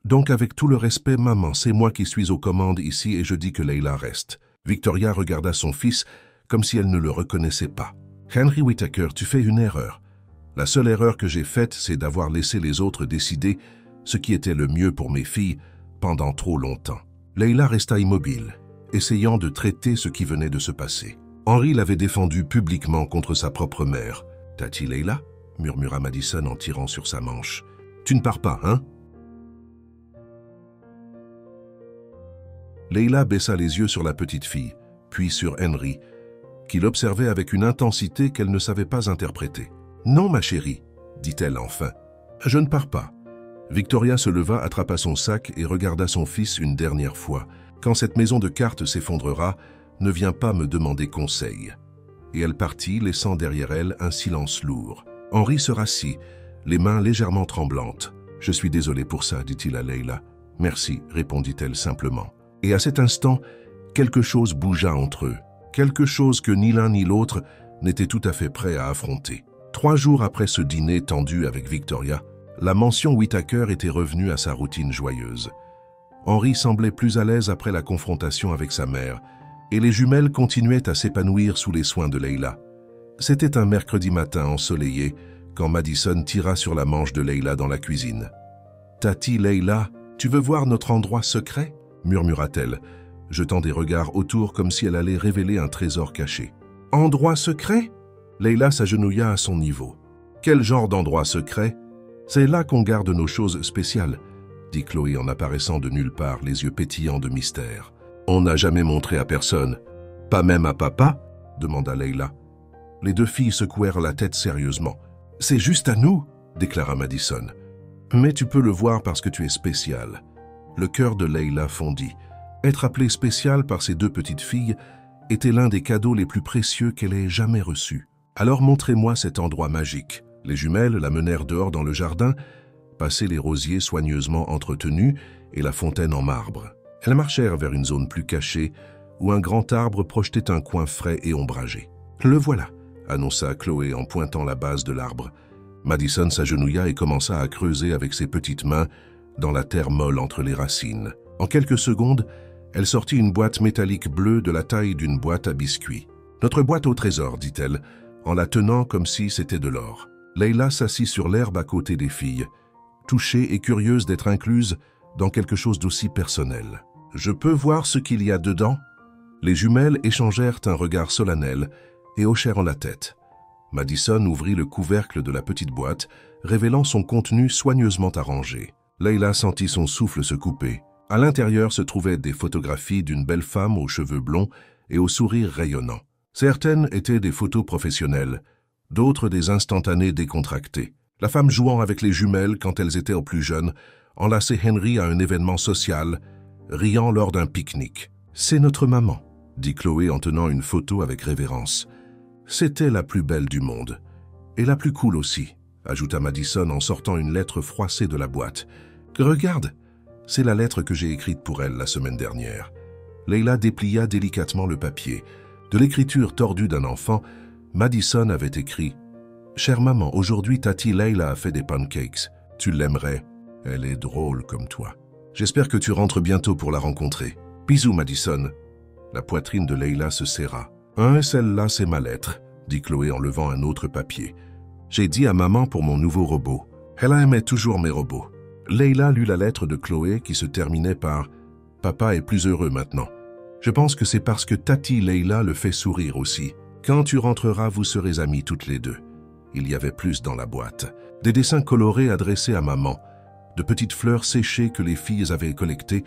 Speaker 1: Donc avec tout le respect, maman, c'est moi qui suis aux commandes ici et je dis que Leila reste. Victoria regarda son fils comme si elle ne le reconnaissait pas. Henry Whittaker, tu fais une erreur. La seule erreur que j'ai faite, c'est d'avoir laissé les autres décider ce qui était le mieux pour mes filles pendant trop longtemps. Leila resta immobile, essayant de traiter ce qui venait de se passer. Henri l'avait défendu publiquement contre sa propre mère. « Tati Leila ?» murmura Madison en tirant sur sa manche. « Tu ne pars pas, hein ?» Leila baissa les yeux sur la petite fille, puis sur Henry, qui l'observait avec une intensité qu'elle ne savait pas interpréter. « Non, ma chérie, » dit-elle enfin. « Je ne pars pas. » Victoria se leva, attrapa son sac et regarda son fils une dernière fois. « Quand cette maison de cartes s'effondrera, ne viens pas me demander conseil. » Et elle partit, laissant derrière elle un silence lourd. Henri se rassit, les mains légèrement tremblantes. « Je suis désolé pour ça, dit-il à Leila. »« Merci, répondit-elle simplement. Et à cet instant, quelque chose bougea entre eux. Quelque chose que ni l'un ni l'autre n'était tout à fait prêt à affronter. 3 jours après ce dîner tendu avec Victoria, la mention Whittaker était revenue à sa routine joyeuse. Henri semblait plus à l'aise après la confrontation avec sa mère, et les jumelles continuaient à s'épanouir sous les soins de Leila. C'était un mercredi matin ensoleillé, quand Madison tira sur la manche de Leila dans la cuisine. « Tati Leila, tu veux voir notre endroit secret ?» murmura-t-elle, jetant des regards autour comme si elle allait révéler un trésor caché. « Endroit secret ?» Leila s'agenouilla à son niveau. « Quel genre d'endroit secret ? C'est là qu'on garde nos choses spéciales, » dit Chloé en apparaissant de nulle part, les yeux pétillants de mystère. On n'a jamais montré à personne. Pas même à papa? Demanda Leila. Les deux filles secouèrent la tête sérieusement. C'est juste à nous, déclara Madison. Mais tu peux le voir parce que tu es spécial. Le cœur de Leila fondit. Être appelée spéciale par ses deux petites filles était l'un des cadeaux les plus précieux qu'elle ait jamais reçus. Alors montrez-moi cet endroit magique. Les jumelles la menèrent dehors dans le jardin, passaient les rosiers soigneusement entretenus et la fontaine en marbre. Elles marchèrent vers une zone plus cachée où un grand arbre projetait un coin frais et ombragé. « Le voilà !» annonça Chloé en pointant la base de l'arbre. Madison s'agenouilla et commença à creuser avec ses petites mains dans la terre molle entre les racines. En quelques secondes, elle sortit une boîte métallique bleue de la taille d'une boîte à biscuits. « Notre boîte au trésor, dit-elle, en la tenant comme si c'était de l'or. » Leila s'assit sur l'herbe à côté des filles, touchée et curieuse d'être incluse dans quelque chose d'aussi personnel. « Je peux voir ce qu'il y a dedans ?» Les jumelles échangèrent un regard solennel et hochèrent la tête. Madison ouvrit le couvercle de la petite boîte, révélant son contenu soigneusement arrangé. Leila sentit son souffle se couper. À l'intérieur se trouvaient des photographies d'une belle femme aux cheveux blonds et au sourire rayonnant. Certaines étaient des photos professionnelles, d'autres des instantanés décontractés. La femme jouant avec les jumelles quand elles étaient au plus jeunes enlaçait Henry à un événement social, riant lors d'un pique-nique. « C'est notre maman », dit Chloé en tenant une photo avec révérence. « C'était la plus belle du monde. Et la plus cool aussi », ajouta Madison en sortant une lettre froissée de la boîte. « Regarde, c'est la lettre que j'ai écrite pour elle la semaine dernière. » Leila déplia délicatement le papier. De l'écriture tordue d'un enfant, Madison avait écrit « Chère maman, aujourd'hui Tati Leila a fait des pancakes. Tu l'aimerais. Elle est drôle comme toi. J'espère que tu rentres bientôt pour la rencontrer. Bisous, Madison. » La poitrine de Leila se serra. « Celle-là, c'est ma lettre, » dit Chloé en levant un autre papier. « J'ai dit à maman pour mon nouveau robot. Elle aimait toujours mes robots. » Leila lut la lettre de Chloé qui se terminait par « Papa est plus heureux maintenant. Je pense que c'est parce que Tati Leila le fait sourire aussi. Quand tu rentreras, vous serez amies toutes les deux. » Il y avait plus dans la boîte. Des dessins colorés adressés à maman, de petites fleurs séchées que les filles avaient collectées,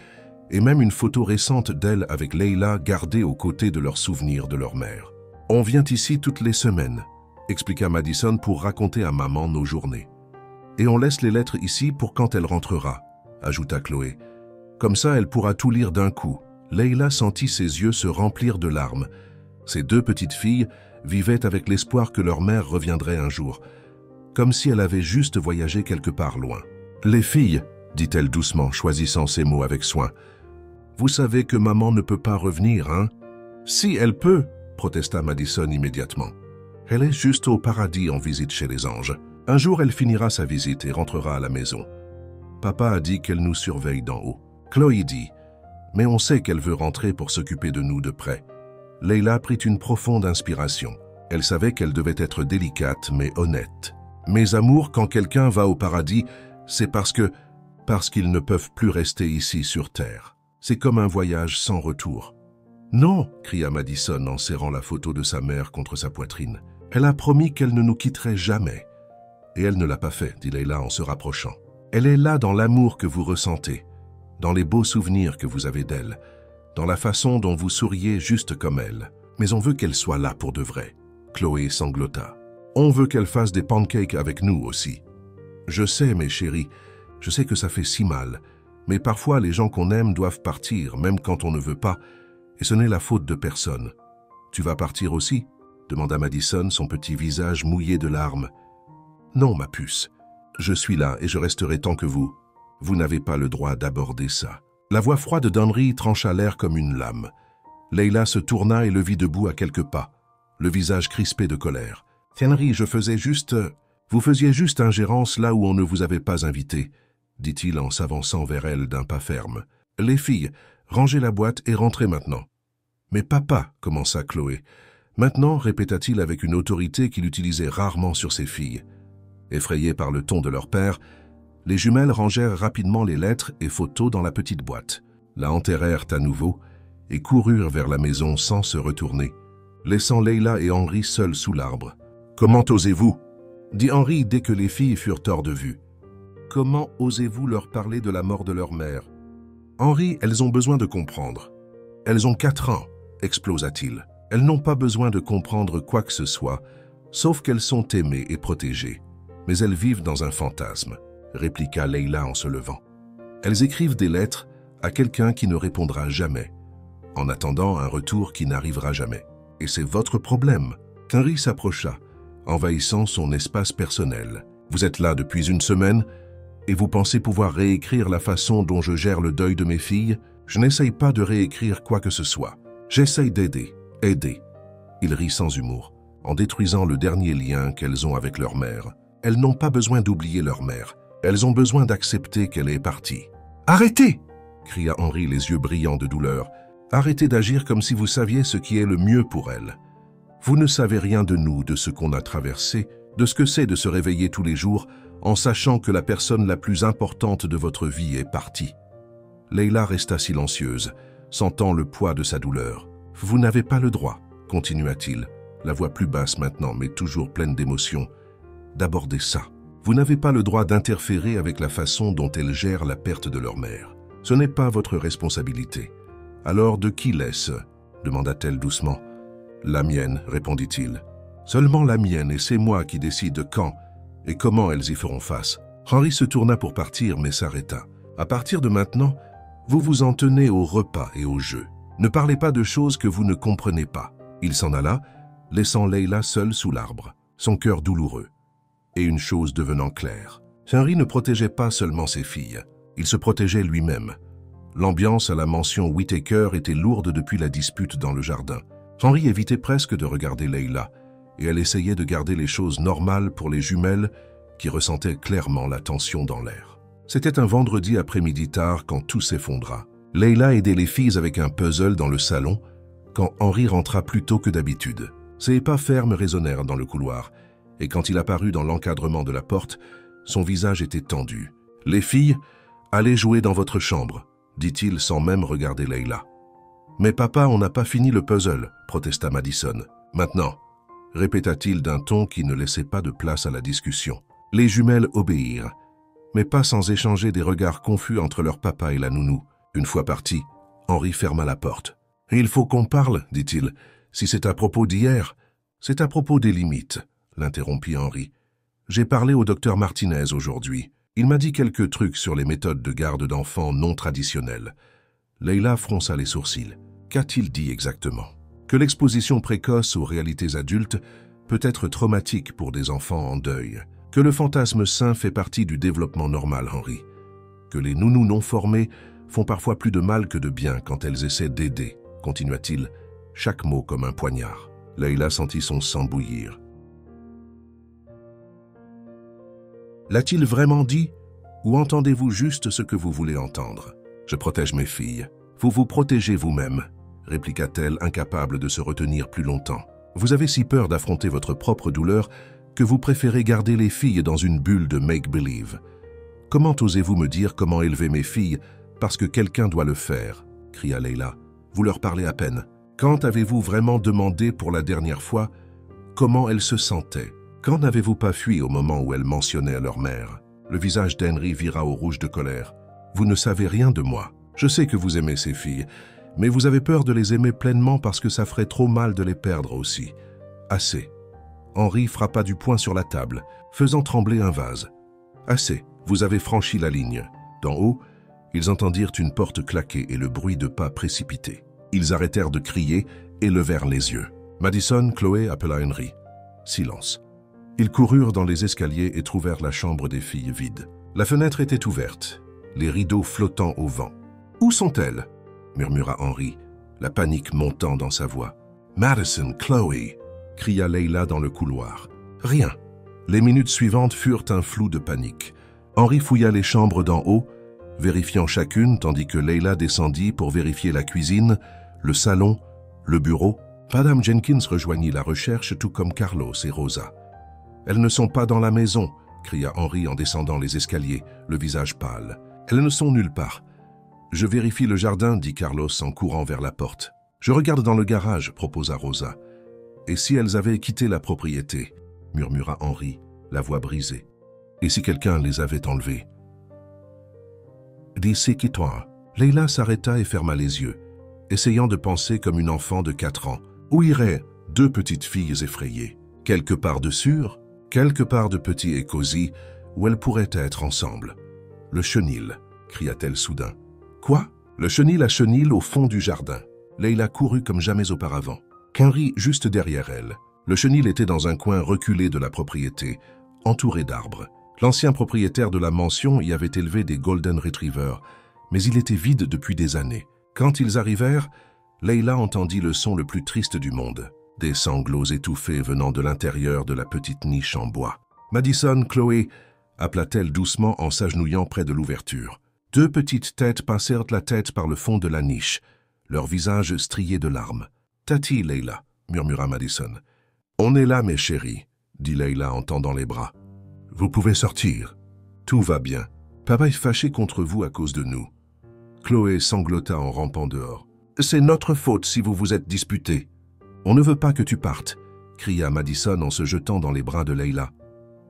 Speaker 1: et même une photo récente d'elle avec Leila gardée aux côtés de leurs souvenirs de leur mère. « On vient ici toutes les semaines, » expliqua Madison pour raconter à maman nos journées. « Et on laisse les lettres ici pour quand elle rentrera, » ajouta Chloé. « Comme ça, elle pourra tout lire d'un coup. » Leila sentit ses yeux se remplir de larmes. Ces deux petites filles vivaient avec l'espoir que leur mère reviendrait un jour, comme si elle avait juste voyagé quelque part loin. « Les filles, » dit-elle doucement, choisissant ses mots avec soin, « vous savez que maman ne peut pas revenir, hein? »« Si, elle peut, » protesta Madison immédiatement. « Elle est juste au paradis en visite chez les anges. Un jour, elle finira sa visite et rentrera à la maison. Papa a dit qu'elle nous surveille d'en haut. » Chloé dit, « Mais on sait qu'elle veut rentrer pour s'occuper de nous de près. » Leila prit une profonde inspiration. Elle savait qu'elle devait être délicate mais honnête. « Mes amours, quand quelqu'un va au paradis, c'est parce qu'ils ne peuvent plus rester ici sur Terre. C'est comme un voyage sans retour. »« Non !» cria Madison en serrant la photo de sa mère contre sa poitrine. « Elle a promis qu'elle ne nous quitterait jamais. » « Et elle ne l'a pas fait, » dit Leila en se rapprochant. « Elle est là dans l'amour que vous ressentez, dans les beaux souvenirs que vous avez d'elle, dans la façon dont vous souriez juste comme elle. Mais on veut qu'elle soit là pour de vrai. » Chloé sanglota. « On veut qu'elle fasse des pancakes avec nous aussi. Je sais, mes chéris, je sais que ça fait si mal, mais parfois les gens qu'on aime doivent partir, même quand on ne veut pas, et ce n'est la faute de personne. Tu vas partir aussi ?» demanda Madison, son petit visage mouillé de larmes. « Non, ma puce. Je suis là et je resterai tant que vous. Vous n'avez pas le droit d'aborder ça. » La voix froide d'Henry trancha l'air comme une lame. Leila se tourna et le vit debout à quelques pas, le visage crispé de colère. « Henry, vous faisiez juste ingérence là où on ne vous avait pas invité, » dit-il en s'avançant vers elle d'un pas ferme. « Les filles, rangez la boîte et rentrez maintenant. »« Mais papa, » commença Chloé. « Maintenant, » répéta-t-il avec une autorité qu'il utilisait rarement sur ses filles. Effrayées par le ton de leur père, les jumelles rangèrent rapidement les lettres et photos dans la petite boîte, la enterrèrent à nouveau et coururent vers la maison sans se retourner, laissant Leila et Henry seuls sous l'arbre. « Comment osez-vous » dit Henry dès que les filles furent hors de vue. « Comment osez-vous leur parler de la mort de leur mère ?»« Henry, elles ont besoin de comprendre. Elles ont 4 ans, explosa-t-il. Elles n'ont pas besoin de comprendre quoi que ce soit, sauf qu'elles sont aimées et protégées. Mais elles vivent dans un fantasme, répliqua Leila en se levant. Elles écrivent des lettres à quelqu'un qui ne répondra jamais, en attendant un retour qui n'arrivera jamais. Et c'est votre problème. Henry s'approcha, envahissant son espace personnel. Vous êtes là depuis une semaine et vous pensez pouvoir réécrire la façon dont je gère le deuil de mes filles? Je n'essaye pas de réécrire quoi que ce soit. J'essaye d'aider. Aider. Il rit sans humour, en détruisant le dernier lien qu'elles ont avec leur mère. Elles n'ont pas besoin d'oublier leur mère. Elles ont besoin d'accepter qu'elle est partie. « Arrêtez !» cria Henry, les yeux brillants de douleur. « Arrêtez d'agir comme si vous saviez ce qui est le mieux pour elles. Vous ne savez rien de nous, de ce qu'on a traversé, de ce que c'est de se réveiller tous les jours en sachant que la personne la plus importante de votre vie est partie. » Leila resta silencieuse, sentant le poids de sa douleur. « Vous n'avez pas le droit, » continua-t-il, la voix plus basse maintenant, mais toujours pleine d'émotion, « d'aborder ça. Vous n'avez pas le droit d'interférer avec la façon dont elles gèrent la perte de leur mère. Ce n'est pas votre responsabilité. Alors de qui l'est-ce » demanda-t-elle doucement. « La mienne, » répondit-il. « Seulement la mienne, et c'est moi qui décide quand et comment elles y feront face. » Henry se tourna pour partir, mais s'arrêta. « À partir de maintenant, vous vous en tenez au repas et au jeu. Ne parlez pas de choses que vous ne comprenez pas. » Il s'en alla, laissant Leila seule sous l'arbre, son cœur douloureux. Et une chose devenant claire. Henry ne protégeait pas seulement ses filles, il se protégeait lui-même. L'ambiance à la mansion Whittaker était lourde depuis la dispute dans le jardin. Henry évitait presque de regarder Leila, et elle essayait de garder les choses normales pour les jumelles qui ressentaient clairement la tension dans l'air. C'était un vendredi après-midi tard quand tout s'effondra. Leila aidait les filles avec un puzzle dans le salon quand Henry rentra plus tôt que d'habitude. Ses pas fermes résonnèrent dans le couloir, et quand il apparut dans l'encadrement de la porte, son visage était tendu. « Les filles, allez jouer dans votre chambre », dit-il sans même regarder Leila. « Mais papa, on n'a pas fini le puzzle », protesta Madison. « Maintenant », répéta-t-il d'un ton qui ne laissait pas de place à la discussion. Les jumelles obéirent, mais pas sans échanger des regards confus entre leur papa et la nounou. Une fois parti, Henry ferma la porte. « Il faut qu'on parle, dit-il. Si c'est à propos d'hier, c'est à propos des limites, » l'interrompit Henry. « J'ai parlé au docteur Martinez aujourd'hui. Il m'a dit quelques trucs sur les méthodes de garde d'enfants non traditionnelles. » Leila fronça les sourcils. Qu'a-t-il dit exactement? Que l'exposition précoce aux réalités adultes peut être traumatique pour des enfants en deuil. Que le fantasme sain fait partie du développement normal, Henry. Que les nounous non formés font parfois plus de mal que de bien quand elles essaient d'aider, continua-t-il, chaque mot comme un poignard. Leila sentit son sang bouillir. L'a-t-il vraiment dit? Ou entendez-vous juste ce que vous voulez entendre? Je protège mes filles. Vous vous protégez vous-même, répliqua-t-elle, incapable de se retenir plus longtemps. Vous avez si peur d'affronter votre propre douleur que vous préférez garder les filles dans une bulle de make-believe. Comment osez-vous me dire comment élever mes filles parce que quelqu'un doit le faire? Cria Leila. Vous leur parlez à peine. Quand avez-vous vraiment demandé pour la dernière fois comment elles se sentaient? Quand n'avez-vous pas fui au moment où elles mentionnaient leur mère? Le visage d'Henry vira au rouge de colère. Vous ne savez rien de moi. Je sais que vous aimez ces filles, mais vous avez peur de les aimer pleinement parce que ça ferait trop mal de les perdre aussi. Assez. Henry frappa du poing sur la table, faisant trembler un vase. Assez, vous avez franchi la ligne. D'en haut, ils entendirent une porte claquer et le bruit de pas précipités. Ils arrêtèrent de crier et levèrent les yeux. Madison, Chloé appela Henry. Silence. Ils coururent dans les escaliers et trouvèrent la chambre des filles vide. La fenêtre était ouverte, les rideaux flottant au vent. « Où sont-elles » murmura Henry, la panique montant dans sa voix. « Madison, Chloé » cria Leila dans le couloir. Rien. Les minutes suivantes furent un flou de panique. Henry fouilla les chambres d'en haut, vérifiant chacune tandis que Leila descendit pour vérifier la cuisine, le salon, le bureau. Madame Jenkins rejoignit la recherche tout comme Carlos et Rosa. « Elles ne sont pas dans la maison » cria Henry en descendant les escaliers, le visage pâle. « Elles ne sont nulle part. » « Je vérifie le jardin, dit Carlos en courant vers la porte. « Je regarde dans le garage, proposa Rosa. « Et si elles avaient quitté la propriété » murmura Henry, la voix brisée. « Et si quelqu'un les avait enlevées » Dis-c'est qui toi. Leila s'arrêta et ferma les yeux. essayant de penser comme une enfant de 4 ans. Où iraient 2 petites filles effrayées? Quelque part de sûr, quelque part de petit et cosy, où elles pourraient être ensemble. Le chenil, cria-t-elle soudain. Quoi? Le chenil à chenil au fond du jardin. Leila courut comme jamais auparavant. Henry juste derrière elle. Le chenil était dans un coin reculé de la propriété, entouré d'arbres. L'ancien propriétaire de la mansion y avait élevé des Golden Retrievers, mais il était vide depuis des années. Quand ils arrivèrent, Leila entendit le son le plus triste du monde. Des sanglots étouffés venant de l'intérieur de la petite niche en bois. « Madison, Chloé !» appela-t-elle doucement en s'agenouillant près de l'ouverture. 2 petites têtes passèrent la tête par le fond de la niche, leurs visages striés de larmes. « Tati, Leila !» murmura Madison. « On est là, mes chéris !» dit Leila en tendant les bras. « Vous pouvez sortir. Tout va bien. Papa est fâché contre vous à cause de nous. » Chloé sanglota en rampant dehors. « C'est notre faute si vous vous êtes disputés. »« On ne veut pas que tu partes !» cria Madison en se jetant dans les bras de Leila.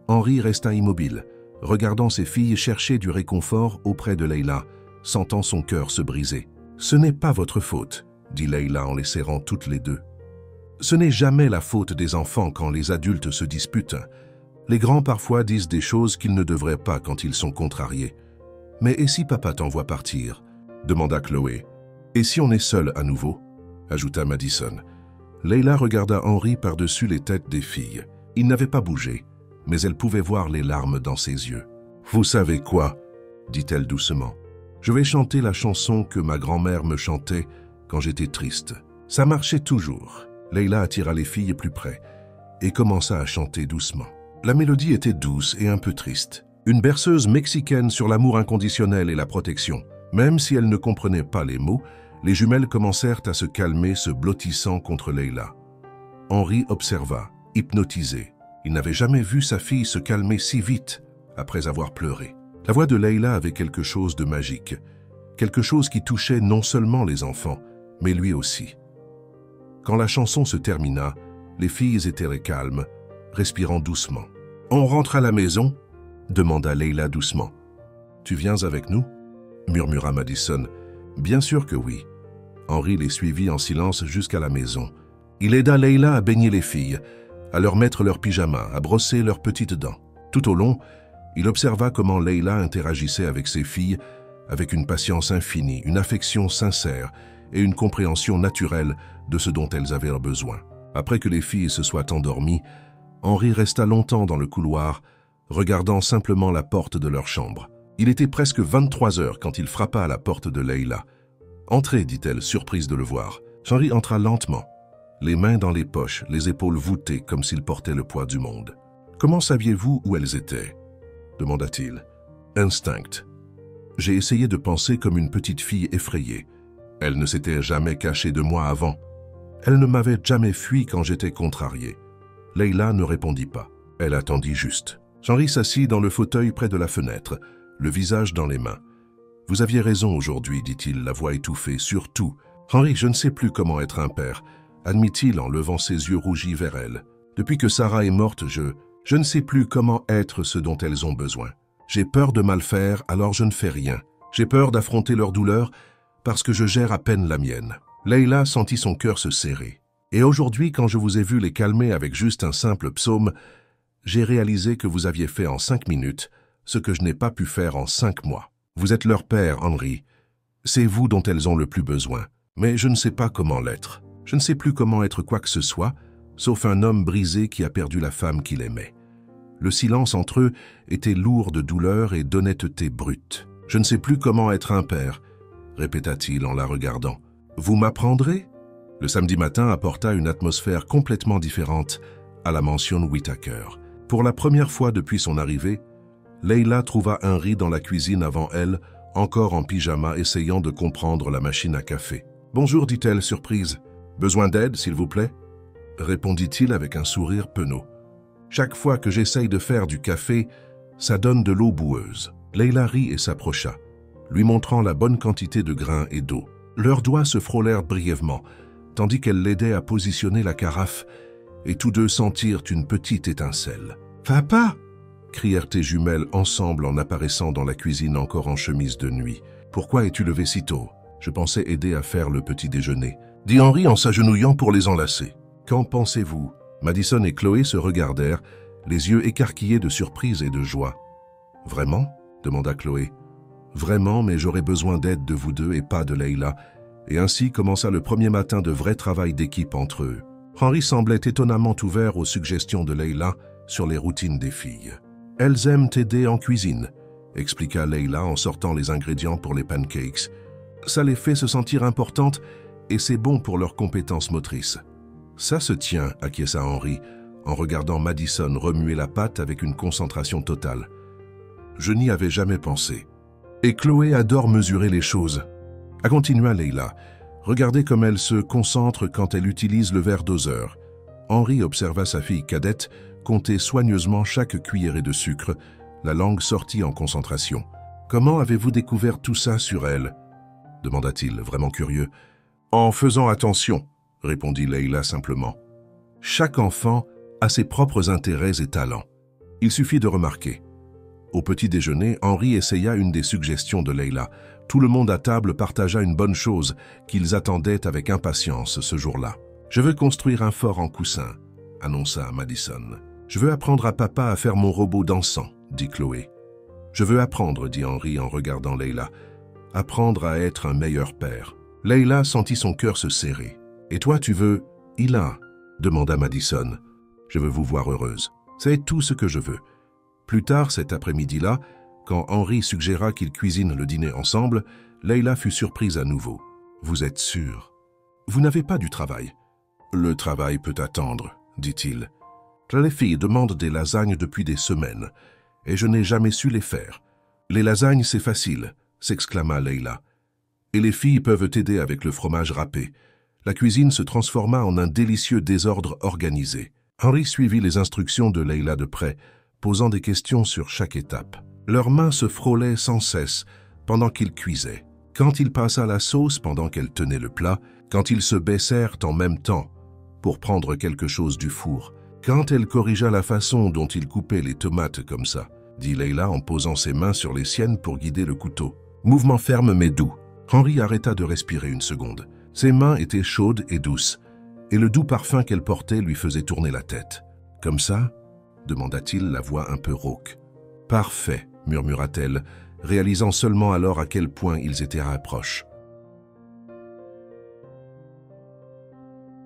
Speaker 1: Henry resta immobile, regardant ses filles chercher du réconfort auprès de Leila, sentant son cœur se briser. « Ce n'est pas votre faute !» dit Leila en les serrant toutes les deux. « Ce n'est jamais la faute des enfants quand les adultes se disputent. Les grands parfois disent des choses qu'ils ne devraient pas quand ils sont contrariés. Mais et si papa t'envoie partir ?» demanda Chloé. « Et si on est seul à nouveau ?» ajouta Madison. Leila regarda Henry par-dessus les têtes des filles. Il n'avait pas bougé, mais elle pouvait voir les larmes dans ses yeux. « Vous savez quoi ?» dit-elle doucement. « Je vais chanter la chanson que ma grand-mère me chantait quand j'étais triste. Ça marchait toujours. » Leila attira les filles plus près et commença à chanter doucement. La mélodie était douce et un peu triste. Une berceuse mexicaine sur l'amour inconditionnel et la protection. Même si elles ne comprenaient pas les mots, les jumelles commencèrent à se calmer, se blottissant contre Leila. Henry observa, hypnotisé. Il n'avait jamais vu sa fille se calmer si vite après avoir pleuré. La voix de Leila avait quelque chose de magique, quelque chose qui touchait non seulement les enfants, mais lui aussi. Quand la chanson se termina, les filles étaient calmes, respirant doucement. « On rentre à la maison ?» demanda Leila doucement. « Tu viens avec nous ?» murmura Madison. « Bien sûr que oui. » Henry les suivit en silence jusqu'à la maison. Il aida Leila à baigner les filles, à leur mettre leurs pyjamas, à brosser leurs petites dents. Tout au long, il observa comment Leila interagissait avec ses filles, avec une patience infinie, une affection sincère et une compréhension naturelle de ce dont elles avaient besoin. Après que les filles se soient endormies, Henry resta longtemps dans le couloir, regardant simplement la porte de leur chambre. Il était presque 23 heures quand il frappa à la porte de Leila. « Entrez » dit-elle, surprise de le voir. Henry entra lentement, les mains dans les poches, les épaules voûtées comme s'il portait le poids du monde. « Comment saviez-vous où elles étaient ?» demanda-t-il. « Instinct. J'ai essayé de penser comme une petite fille effrayée. Elle ne s'était jamais cachée de moi avant. Elle ne m'avait jamais fui quand j'étais contrarié. » Leila ne répondit pas. Elle attendit juste. Henry s'assit dans le fauteuil près de la fenêtre, le visage dans les mains. « Vous aviez raison aujourd'hui, dit-il, la voix étouffée, surtout. Henry, je ne sais plus comment être un père, admit-il en levant ses yeux rougis vers elle. Depuis que Sarah est morte, je ne sais plus comment être ce dont elles ont besoin. J'ai peur de mal faire, alors je ne fais rien. J'ai peur d'affronter leur douleur parce que je gère à peine la mienne. » Leila sentit son cœur se serrer. « Et aujourd'hui, quand je vous ai vu les calmer avec juste un simple psaume, j'ai réalisé que vous aviez fait en 5 minutes ce que je n'ai pas pu faire en 5 mois. Vous êtes leur père, Henry. C'est vous dont elles ont le plus besoin. Mais je ne sais pas comment l'être. Je ne sais plus comment être quoi que ce soit, sauf un homme brisé qui a perdu la femme qu'il aimait. » Le silence entre eux était lourd de douleur et d'honnêteté brute. « Je ne sais plus comment être un père, » répéta-t-il en la regardant. « Vous m'apprendrez ?» Le samedi matin apporta une atmosphère complètement différente à la mansion Whittaker. Pour la première fois depuis son arrivée, Leila trouva Henry dans la cuisine avant elle, encore en pyjama, essayant de comprendre la machine à café. « Bonjour, dit-elle, surprise. Besoin d'aide, s'il vous plaît ?» répondit-il avec un sourire penaud. « Chaque fois que j'essaye de faire du café, ça donne de l'eau boueuse. » Leila rit et s'approcha, lui montrant la bonne quantité de grains et d'eau. Leurs doigts se frôlèrent brièvement, tandis qu'elle l'aidait à positionner la carafe, et tous deux sentirent une petite étincelle. « Papa !» crièrent tes jumelles ensemble en apparaissant dans la cuisine encore en chemise de nuit. « Pourquoi es-tu levé si tôt ?» Je pensais aider à faire le petit déjeuner, dit Henry en s'agenouillant pour les enlacer. Qu'en pensez-vous? Madison et Chloé se regardèrent, les yeux écarquillés de surprise et de joie. Vraiment? Demanda Chloé. Vraiment, mais j'aurais besoin d'aide de vous deux et pas de Leila. Et ainsi commença le premier matin de vrai travail d'équipe entre eux. Henry semblait étonnamment ouvert aux suggestions de Leila sur les routines des filles. « Elles aiment t'aider en cuisine », expliqua Leila en sortant les ingrédients pour les pancakes. « Ça les fait se sentir importantes et c'est bon pour leurs compétences motrices. »« Ça se tient », acquiesça Henry, en regardant Madison remuer la pâte avec une concentration totale. « Je n'y avais jamais pensé. Et Chloé adore mesurer les choses. » Continua Leila. « Regardez comme elle se concentre quand elle utilise le verre doseur. » Henry observa sa fille cadette compter soigneusement chaque cuillerée de sucre, la langue sortie en concentration. « Comment avez-vous découvert tout ça sur elle ?» demanda-t-il, vraiment curieux. « En faisant attention », répondit Leila simplement. « Chaque enfant a ses propres intérêts et talents. Il suffit de remarquer. » Au petit déjeuner, Henry essaya une des suggestions de Leila. Tout le monde à table partagea une bonne chose qu'ils attendaient avec impatience ce jour-là. « Je veux construire un fort en coussin », annonça Madison. « Je veux apprendre à papa à faire mon robot dansant », dit Chloé. « Je veux apprendre », dit Henry en regardant Leila. « Apprendre à être un meilleur père. » Leila sentit son cœur se serrer. « Et toi, tu veux… »« Ila » demanda Madison. « Je veux vous voir heureuse. C'est tout ce que je veux. » Plus tard cet après-midi-là, quand Henry suggéra qu'ils cuisinent le dîner ensemble, Leila fut surprise à nouveau. « Vous êtes sûr? Vous n'avez pas du travail. »« Le travail peut attendre, » dit-il. « Les filles demandent des lasagnes depuis des semaines, et je n'ai jamais su les faire. »« Les lasagnes, c'est facile, » s'exclama Leila. « Et les filles peuvent t'aider avec le fromage râpé. » La cuisine se transforma en un délicieux désordre organisé. Henry suivit les instructions de Leila de près, posant des questions sur chaque étape. Leurs mains se frôlaient sans cesse pendant qu'ils cuisaient. Quand il passa la sauce pendant qu'elle tenait le plat, quand ils se baissèrent en même temps pour prendre quelque chose du four, quand elle corrigea la façon dont il coupait les tomates comme ça, dit Leila en posant ses mains sur les siennes pour guider le couteau. Mouvement ferme mais doux. Henry arrêta de respirer une seconde. Ses mains étaient chaudes et douces, et le doux parfum qu'elle portait lui faisait tourner la tête. « Comme ça ?» demanda-t-il, la voix un peu rauque. « Parfait », murmura-t-elle, réalisant seulement alors à quel point ils étaient proches.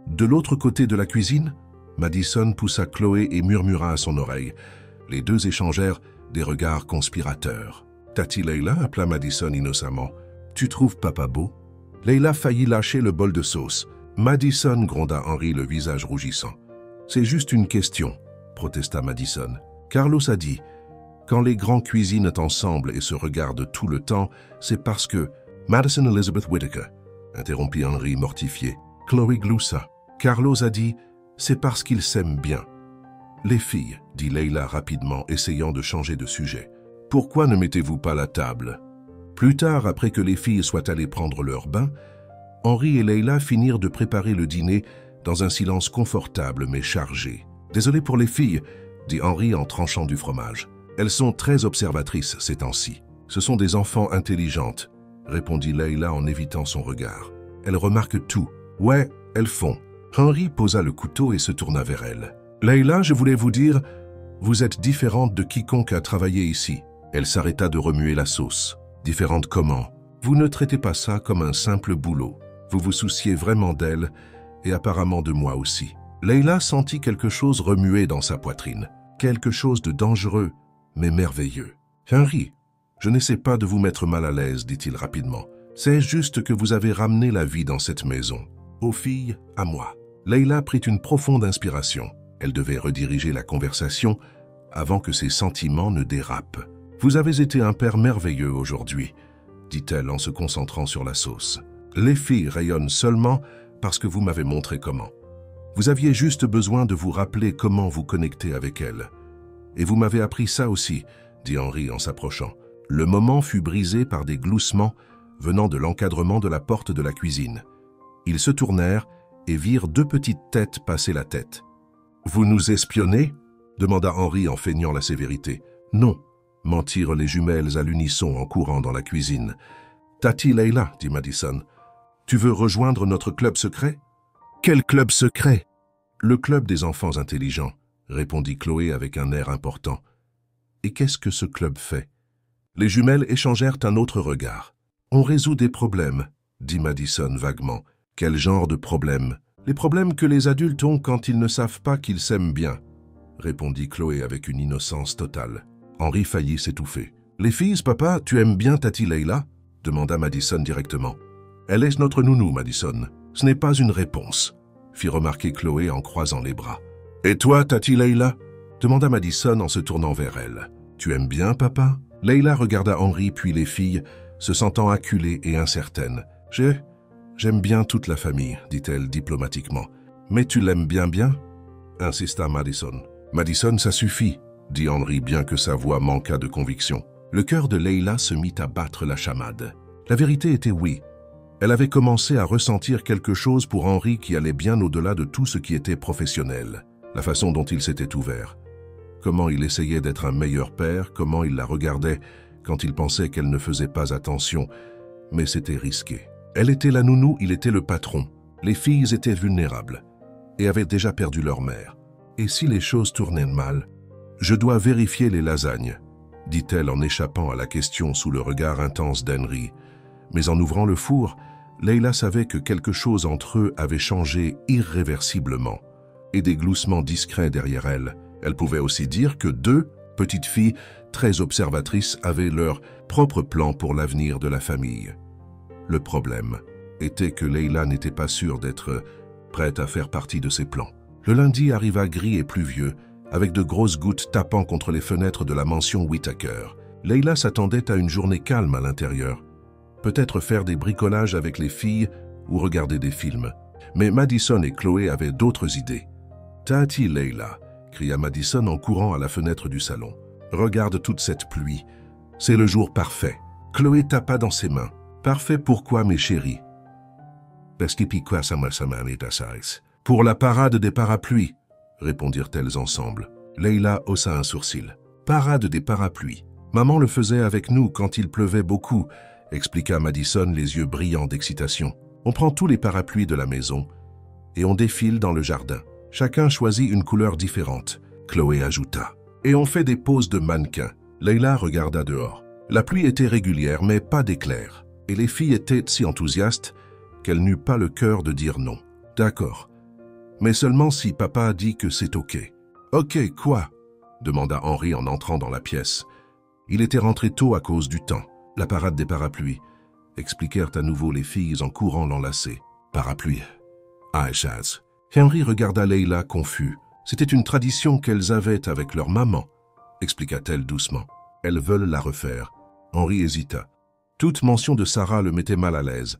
Speaker 1: De l'autre côté de la cuisine, Madison poussa Chloé et murmura à son oreille. Les deux échangèrent des regards conspirateurs. « Tati Leila » appela Madison innocemment. « Tu trouves papa beau ?» Leila faillit lâcher le bol de sauce. « Madison » gronda Henry, le visage rougissant. « C'est juste une question » protesta Madison. Carlos a dit « Quand les grands cuisinent ensemble et se regardent tout le temps, c'est parce que… » Madison Elizabeth Whittaker, interrompit Henry mortifié. Chloé gloussa. Carlos a dit « C'est parce qu'ils s'aiment bien. » Les filles, dit Leila rapidement, essayant de changer de sujet. Pourquoi ne mettez-vous pas la table? Plus tard, après que les filles soient allées prendre leur bain, Henry et Leila finirent de préparer le dîner dans un silence confortable mais chargé. « Désolé pour les filles », dit Henry en tranchant du fromage. « Elles sont très observatrices ces temps-ci. Ce sont des enfants intelligentes », répondit Leila en évitant son regard. « Elles remarquent tout. Ouais, elles font. » Henry posa le couteau et se tourna vers elle. « Leila, je voulais vous dire, vous êtes différente de quiconque a travaillé ici. » Elle s'arrêta de remuer la sauce. « Différente comment? Vous ne traitez pas ça comme un simple boulot. Vous vous souciez vraiment d'elle et apparemment de moi aussi. » Leila sentit quelque chose remuer dans sa poitrine. Quelque chose de dangereux, mais merveilleux. « Henry, je n'essaie pas de vous mettre mal à l'aise, dit-il rapidement. C'est juste que vous avez ramené la vie dans cette maison. Aux filles, à moi. » Leila prit une profonde inspiration. Elle devait rediriger la conversation avant que ses sentiments ne dérapent. « Vous avez été un père merveilleux aujourd'hui, » dit-elle en se concentrant sur la sauce. « Les filles rayonnent seulement parce que vous m'avez montré comment. Vous aviez juste besoin de vous rappeler comment vous connecter avec elles. Et vous m'avez appris ça aussi, » dit Henry en s'approchant. Le moment fut brisé par des gloussements venant de l'encadrement de la porte de la cuisine. Ils se tournèrent et virent deux petites têtes passer la tête. « Vous nous espionnez ?» demanda Henry en feignant la sévérité. « Non », mentirent les jumelles à l'unisson en courant dans la cuisine. Tati Leila, dit Madison, tu veux rejoindre notre club secret? Quel club secret? Le club des enfants intelligents, répondit Chloé avec un air important. Et qu'est-ce que ce club fait? Les jumelles échangèrent un autre regard. On résout des problèmes, dit Madison vaguement. Quel genre de problèmes? Les problèmes que les adultes ont quand ils ne savent pas qu'ils s'aiment bien, répondit Chloé avec une innocence totale. Henri faillit s'étouffer. Les filles, papa, tu aimes bien Tati Leila? Demanda Madison directement. Elle est notre nounou, Madison. Ce n'est pas une réponse, fit remarquer Chloé en croisant les bras. Et toi, Tati Leila? Demanda Madison en se tournant vers elle. Tu aimes bien, papa? Leila regarda Henri puis les filles, se sentant acculée et incertaine. J'aime bien toute la famille, dit-elle diplomatiquement. Mais tu l'aimes bien, insista Madison. Madison, ça suffit, dit Henri bien que sa voix manquât de conviction. Le cœur de Leila se mit à battre la chamade. La vérité était oui. Elle avait commencé à ressentir quelque chose pour Henri qui allait bien au-delà de tout ce qui était professionnel. La façon dont il s'était ouvert. Comment il essayait d'être un meilleur père, comment il la regardait quand il pensait qu'elle ne faisait pas attention. Mais c'était risqué. Elle était la nounou, il était le patron. Les filles étaient vulnérables et avaient déjà perdu leur mère. Et si les choses tournaient mal? Je dois vérifier les lasagnes, dit-elle en échappant à la question sous le regard intense d'Henry. Mais en ouvrant le four, Leila savait que quelque chose entre eux avait changé irréversiblement. Et des gloussements discrets derrière elle. Elle pouvait aussi dire que deux petites filles très observatrices avaient leur propre plan pour l'avenir de la famille. Le problème était que Leila n'était pas sûre d'être prête à faire partie de ces plans. Le lundi arriva gris et pluvieux, avec de grosses gouttes tapant contre les fenêtres de la mansion Whittaker. Leila s'attendait à une journée calme à l'intérieur. Peut-être faire des bricolages avec les filles ou regarder des films. Mais Madison et Chloé avaient d'autres idées. « Tati Leila !» cria Madison en courant à la fenêtre du salon. « Regarde toute cette pluie. C'est le jour parfait. » Chloé tapa dans ses mains. « Parfait pourquoi, mes chéris ?»« Pour la parade des parapluies, » répondirent-elles ensemble. Leila haussa un sourcil. « Parade des parapluies. Maman le faisait avec nous quand il pleuvait beaucoup, » expliqua Madison les yeux brillants d'excitation. « On prend tous les parapluies de la maison et on défile dans le jardin. Chacun choisit une couleur différente. » Chloé ajouta. « Et on fait des poses de mannequins. » Leila regarda dehors. La pluie était régulière, mais pas d'éclairs. Et les filles étaient si enthousiastes qu'elle n'eut pas le cœur de dire non. « D'accord. Mais seulement si papa dit que c'est OK. »« OK, quoi ?» demanda Henri en entrant dans la pièce. Il était rentré tôt à cause du temps. La parade des parapluies, expliquèrent à nouveau les filles en courant l'enlacer. Parapluie. Ah, Chaz. Henri regarda Leila confus. C'était une tradition qu'elles avaient avec leur maman, expliqua-t-elle doucement. Elles veulent la refaire. Henri hésita. Toute mention de Sarah le mettait mal à l'aise.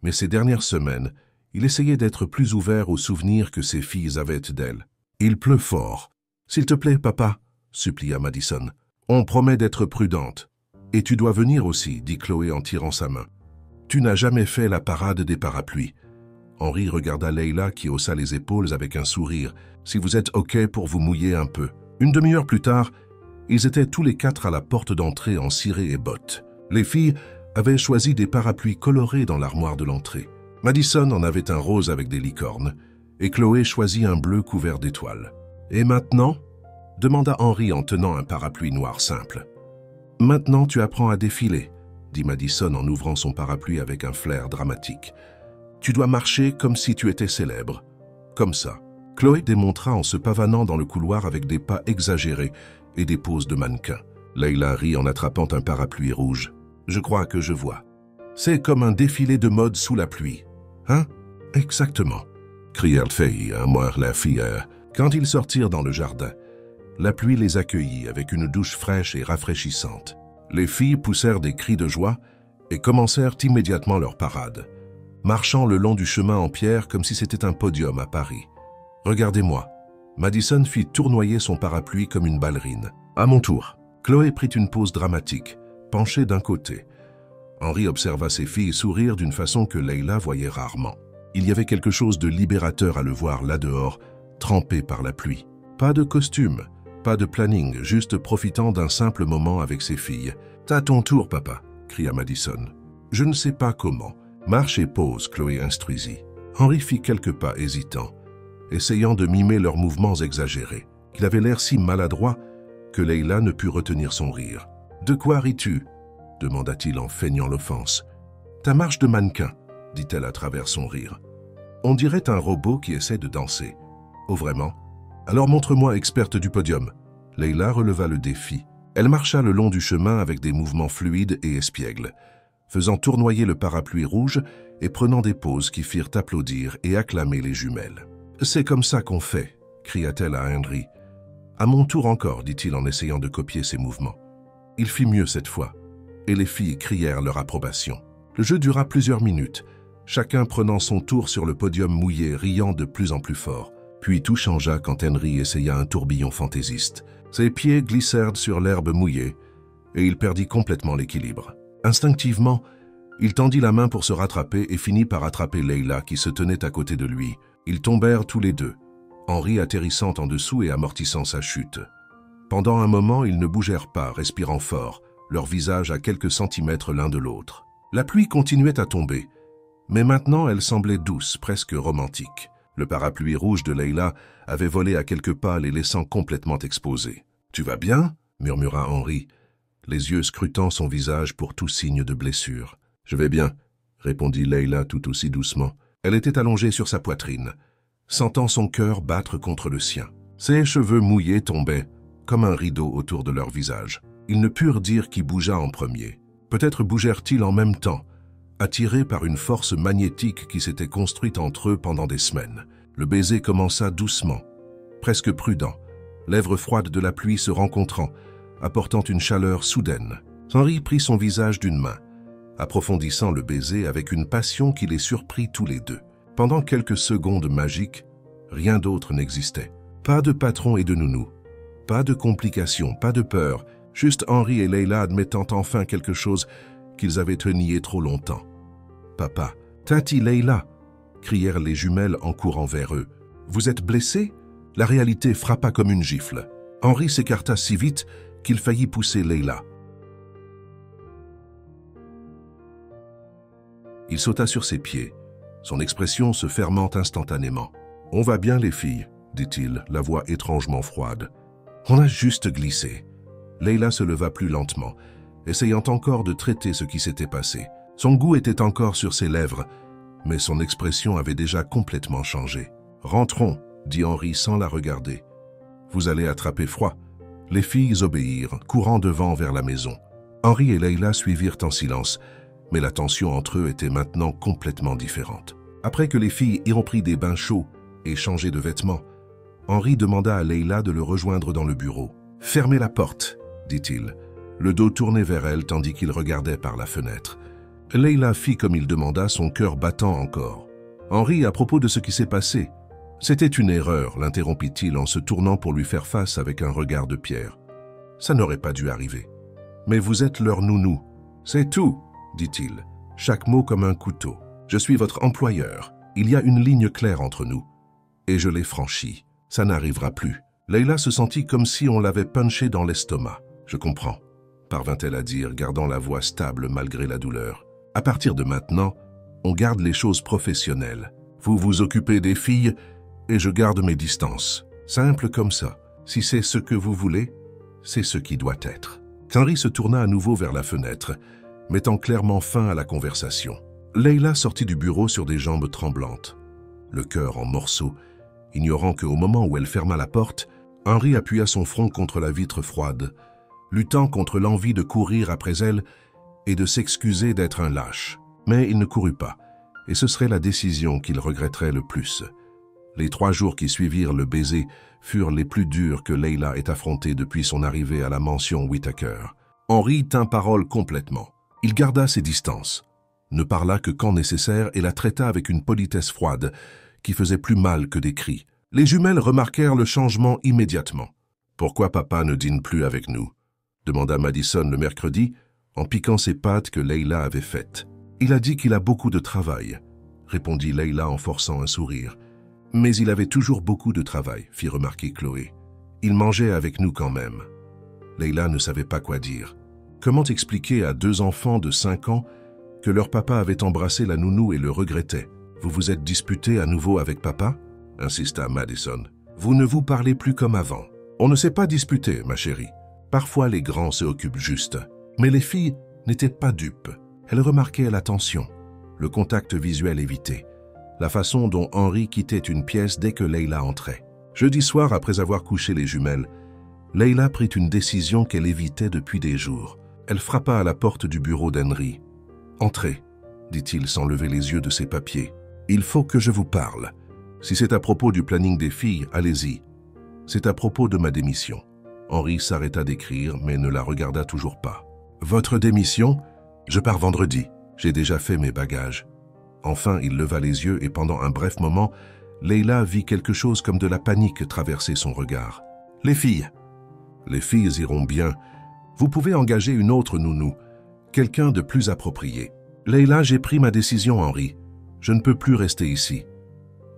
Speaker 1: Mais ces dernières semaines, il essayait d'être plus ouvert aux souvenirs que ses filles avaient d'elle. Il pleut fort. S'il te plaît, papa, supplia Madison. On promet d'être prudente. Et tu dois venir aussi, dit Chloé en tirant sa main. Tu n'as jamais fait la parade des parapluies. Henri regarda Leila qui haussa les épaules avec un sourire. Si vous êtes OK pour vous mouiller un peu. Une demi-heure plus tard, ils étaient tous les quatre à la porte d'entrée en ciré et bottes. Les filles avaient choisi des parapluies colorés dans l'armoire de l'entrée. Madison en avait un rose avec des licornes et Chloé choisit un bleu couvert d'étoiles. « Et maintenant ?» demanda Henri en tenant un parapluie noir simple. « Maintenant, tu apprends à défiler, » dit Madison en ouvrant son parapluie avec un flair dramatique. « Tu dois marcher comme si tu étais célèbre. Comme ça. » Chloé démontra en se pavanant dans le couloir avec des pas exagérés et des poses de mannequin. Leila rit en attrapant un parapluie rouge. « Je crois que je vois. C'est comme un défilé de mode sous la pluie. Hein? Exactement. » crièrent les filles. Quand ils sortirent dans le jardin, la pluie les accueillit avec une douche fraîche et rafraîchissante. Les filles poussèrent des cris de joie et commencèrent immédiatement leur parade, marchant le long du chemin en pierre comme si c'était un podium à Paris. « Regardez-moi. » Madison fit tournoyer son parapluie comme une ballerine. « À mon tour. » Chloé prit une pose dramatique, penchée d'un côté. Henri observa ses filles sourire d'une façon que Leila voyait rarement. Il y avait quelque chose de libérateur à le voir là dehors, trempé par la pluie. Pas de costume, pas de planning, juste profitant d'un simple moment avec ses filles. « T'as ton tour, papa !» cria Madison. Je ne sais pas comment. Marche et pose, Chloé instruisit. Henri fit quelques pas hésitants, essayant de mimer leurs mouvements exagérés. Il avait l'air si maladroit que Leila ne put retenir son rire. « De quoi ris-tu » demanda-t-il en feignant l'offense. « Ta marche de mannequin » dit-elle à travers son rire. « On dirait un robot qui essaie de danser. »« Oh vraiment ? Alors montre-moi, experte du podium. » Leila releva le défi. Elle marcha le long du chemin avec des mouvements fluides et espiègles, faisant tournoyer le parapluie rouge et prenant des poses qui firent applaudir et acclamer les jumelles. « C'est comme ça qu'on fait » cria-t-elle à Henri. « À mon tour encore » dit-il en essayant de copier ses mouvements. Il fit mieux cette fois, et les filles crièrent leur approbation. Le jeu dura plusieurs minutes, chacun prenant son tour sur le podium mouillé, riant de plus en plus fort. Puis tout changea quand Henri essaya un tourbillon fantaisiste. Ses pieds glissèrent sur l'herbe mouillée, et il perdit complètement l'équilibre. Instinctivement, il tendit la main pour se rattraper et finit par attraper Leila qui se tenait à côté de lui. Ils tombèrent tous les deux, Henri atterrissant en dessous et amortissant sa chute. Pendant un moment, ils ne bougèrent pas, respirant fort, leurs visages à quelques centimètres l'un de l'autre. La pluie continuait à tomber, mais maintenant elle semblait douce, presque romantique. Le parapluie rouge de Leila avait volé à quelques pas, les laissant complètement exposés. « Tu vas bien » murmura Henri, les yeux scrutant son visage pour tout signe de blessure. « Je vais bien » répondit Leila tout aussi doucement. Elle était allongée sur sa poitrine, sentant son cœur battre contre le sien. Ses cheveux mouillés tombaient, comme un rideau autour de leur visage. Ils ne purent dire qui bougea en premier. Peut-être bougèrent-ils en même temps, attirés par une force magnétique qui s'était construite entre eux pendant des semaines. Le baiser commença doucement, presque prudent, lèvres froides de la pluie se rencontrant, apportant une chaleur soudaine. Henri prit son visage d'une main, approfondissant le baiser avec une passion qui les surprit tous les deux. Pendant quelques secondes magiques, rien d'autre n'existait. Pas de patron et de nounou, pas de complications, pas de peur, juste Henri et Leila admettant enfin quelque chose qu'ils avaient nié trop longtemps. « Papa, Tati, Leila !» crièrent les jumelles en courant vers eux. « Vous êtes blessés ?» La réalité frappa comme une gifle. Henri s'écarta si vite qu'il faillit pousser Leila. Il sauta sur ses pieds, son expression se fermant instantanément. « On va bien les filles ?» dit-il, la voix étrangement froide. « On a juste glissé. » Leila se leva plus lentement, essayant encore de traiter ce qui s'était passé. Son goût était encore sur ses lèvres, mais son expression avait déjà complètement changé. « Rentrons » dit Henri sans la regarder. « Vous allez attraper froid. » Les filles obéirent, courant devant vers la maison. Henri et Leila suivirent en silence, mais la tension entre eux était maintenant complètement différente. Après que les filles eurent pris des bains chauds et changé de vêtements, Henri demanda à Leila de le rejoindre dans le bureau. « Fermez la porte » dit-il, le dos tourné vers elle tandis qu'il regardait par la fenêtre. Leila fit comme il demanda, son cœur battant encore. « Henri, à propos de ce qui s'est passé, c'était une erreur » l'interrompit-il en se tournant pour lui faire face avec un regard de pierre. « Ça n'aurait pas dû arriver. Mais vous êtes leur nounou. C'est tout » dit-il, chaque mot comme un couteau. « Je suis votre employeur. Il y a une ligne claire entre nous. Et je l'ai franchie. Ça n'arrivera plus. » Leila se sentit comme si on l'avait punché dans l'estomac. « Je comprends » parvint-elle à dire, gardant la voix stable malgré la douleur. « À partir de maintenant, on garde les choses professionnelles. Vous vous occupez des filles et je garde mes distances. Simple comme ça. Si c'est ce que vous voulez, c'est ce qui doit être. » Henri se tourna à nouveau vers la fenêtre, mettant clairement fin à la conversation. Leila sortit du bureau sur des jambes tremblantes, le cœur en morceaux, ignorant qu'au moment où elle ferma la porte, Henri appuya son front contre la vitre froide, luttant contre l'envie de courir après elle et de s'excuser d'être un lâche. Mais il ne courut pas, et ce serait la décision qu'il regretterait le plus. Les 3 jours qui suivirent le baiser furent les plus durs que Leila ait affrontés depuis son arrivée à la mansion Whittaker. Henri tint parole complètement. Il garda ses distances, ne parla que quand nécessaire et la traita avec une politesse froide qui faisait plus mal que des cris. Les jumelles remarquèrent le changement immédiatement. « Pourquoi papa ne dîne plus avec nous ?» demanda Madison le mercredi, en piquant ses pâtes que Leila avait faites. « Il a dit qu'il a beaucoup de travail », répondit Leila en forçant un sourire. « Mais il avait toujours beaucoup de travail », fit remarquer Chloé. « Il mangeait avec nous quand même. » Leila ne savait pas quoi dire. Comment expliquer à 2 enfants de 5 ans que leur papa avait embrassé la nounou et le regrettait. « Vous vous êtes disputé à nouveau avec papa ?» insista Madison. « Vous ne vous parlez plus comme avant. »« On ne s'est pas disputé, ma chérie. Parfois les grands se occupent juste. » Mais les filles n'étaient pas dupes. Elles remarquaient l'attention, le contact visuel évité, la façon dont Henri quittait une pièce dès que Leila entrait. Jeudi soir, après avoir couché les jumelles, Leila prit une décision qu'elle évitait depuis des jours. Elle frappa à la porte du bureau d'Henri. « Entrez, dit-il sans lever les yeux de ses papiers. Il faut que je vous parle. Si c'est à propos du planning des filles, allez-y. C'est à propos de ma démission. » Henri s'arrêta d'écrire, mais ne la regarda toujours pas. « Votre démission? Je pars vendredi. J'ai déjà fait mes bagages. » Enfin, il leva les yeux et pendant un bref moment, Leila vit quelque chose comme de la panique traverser son regard. « Les filles. Les filles iront bien. Vous pouvez engager une autre nounou, quelqu'un de plus approprié. Leila, j'ai pris ma décision, Henri. Je ne peux plus rester ici. »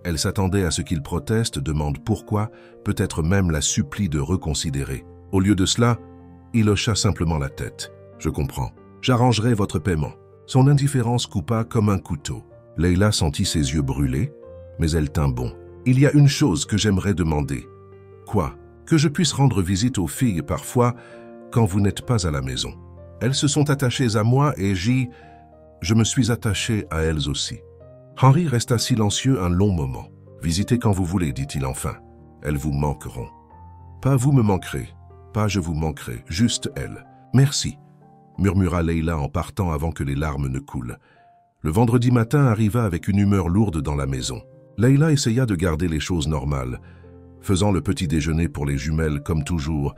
Speaker 1: Elle s'attendait à ce qu'il proteste, demande pourquoi, peut-être même la supplie de reconsidérer. Au lieu de cela, il hocha simplement la tête. « Je comprends. J'arrangerai votre paiement. » Son indifférence coupa comme un couteau. Leila sentit ses yeux brûler, mais elle tint bon. « Il y a une chose que j'aimerais demander. »« Quoi ? » ?»« Que je puisse rendre visite aux filles parfois quand vous n'êtes pas à la maison. Elles se sont attachées à moi et je me suis attaché à elles aussi. » Henri resta silencieux un long moment. « Visitez quand vous voulez, dit-il enfin. Elles vous manqueront. »« Pas vous me manquerez, pas je vous manquerai, juste elles. »« Merci. » murmura Leila en partant avant que les larmes ne coulent. Le vendredi matin arriva avec une humeur lourde dans la maison. Leila essaya de garder les choses normales, faisant le petit déjeuner pour les jumelles comme toujours,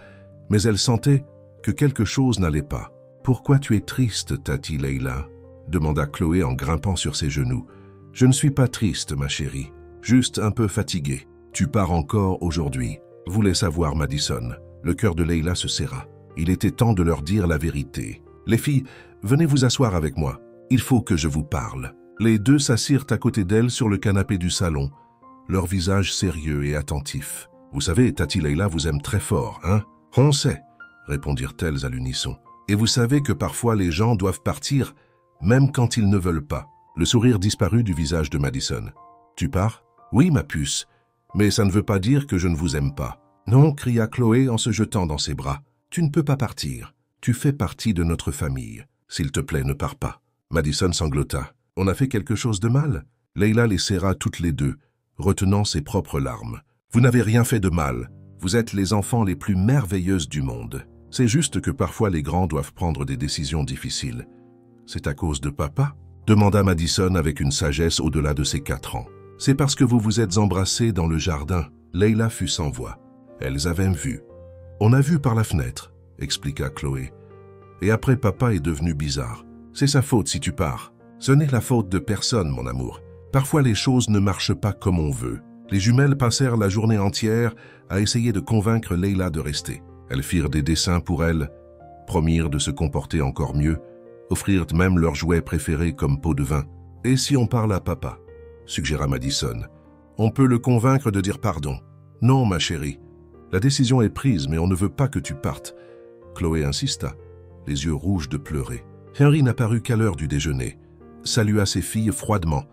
Speaker 1: mais elle sentait que quelque chose n'allait pas. « Pourquoi tu es triste, Tati Leila ?» demanda Chloé en grimpant sur ses genoux. « Je ne suis pas triste, ma chérie, juste un peu fatiguée. Tu pars encore aujourd'hui. » voulait savoir Madison. Le cœur de Leila se serra. Il était temps de leur dire la vérité. « Les filles, venez vous asseoir avec moi. Il faut que je vous parle. » Les deux s'assirent à côté d'elle sur le canapé du salon, leur visage sérieux et attentif. « Vous savez, Tati Leila vous aime très fort, hein ?»« On sait, » répondirent-elles à l'unisson. « Et vous savez que parfois les gens doivent partir, même quand ils ne veulent pas. » Le sourire disparut du visage de Madison. « Tu pars ? » ?»« Oui, ma puce, mais ça ne veut pas dire que je ne vous aime pas. »« Non, » cria Chloé en se jetant dans ses bras. « Tu ne peux pas partir. Tu fais partie de notre famille. S'il te plaît, ne pars pas. » Madison sanglota. « On a fait quelque chose de mal ?» Leila les serra toutes les deux, retenant ses propres larmes. « Vous n'avez rien fait de mal. Vous êtes les enfants les plus merveilleuses du monde. C'est juste que parfois les grands doivent prendre des décisions difficiles. »« C'est à cause de papa ?» demanda Madison avec une sagesse au-delà de ses 4 ans. « C'est parce que vous vous êtes embrassés dans le jardin. » Leila fut sans voix. Elles avaient vu. « On a vu par la fenêtre, » expliqua Chloé. « Et après, papa est devenu bizarre. C'est sa faute si tu pars. Ce n'est la faute de personne, mon amour. Parfois les choses ne marchent pas comme on veut. » Les jumelles passèrent la journée entière à essayer de convaincre Leila de rester. Elles firent des dessins pour elle, promirent de se comporter encore mieux, offrirent même leurs jouets préférés comme pot de vin. « Et si on parle à papa ?» suggéra Madison. « On peut le convaincre de dire pardon. »« Non, ma chérie. La décision est prise, mais on ne veut pas que tu partes. » Chloé insista, les yeux rouges de pleurer. Henri n'apparut qu'à l'heure du déjeuner, salua ses filles froidement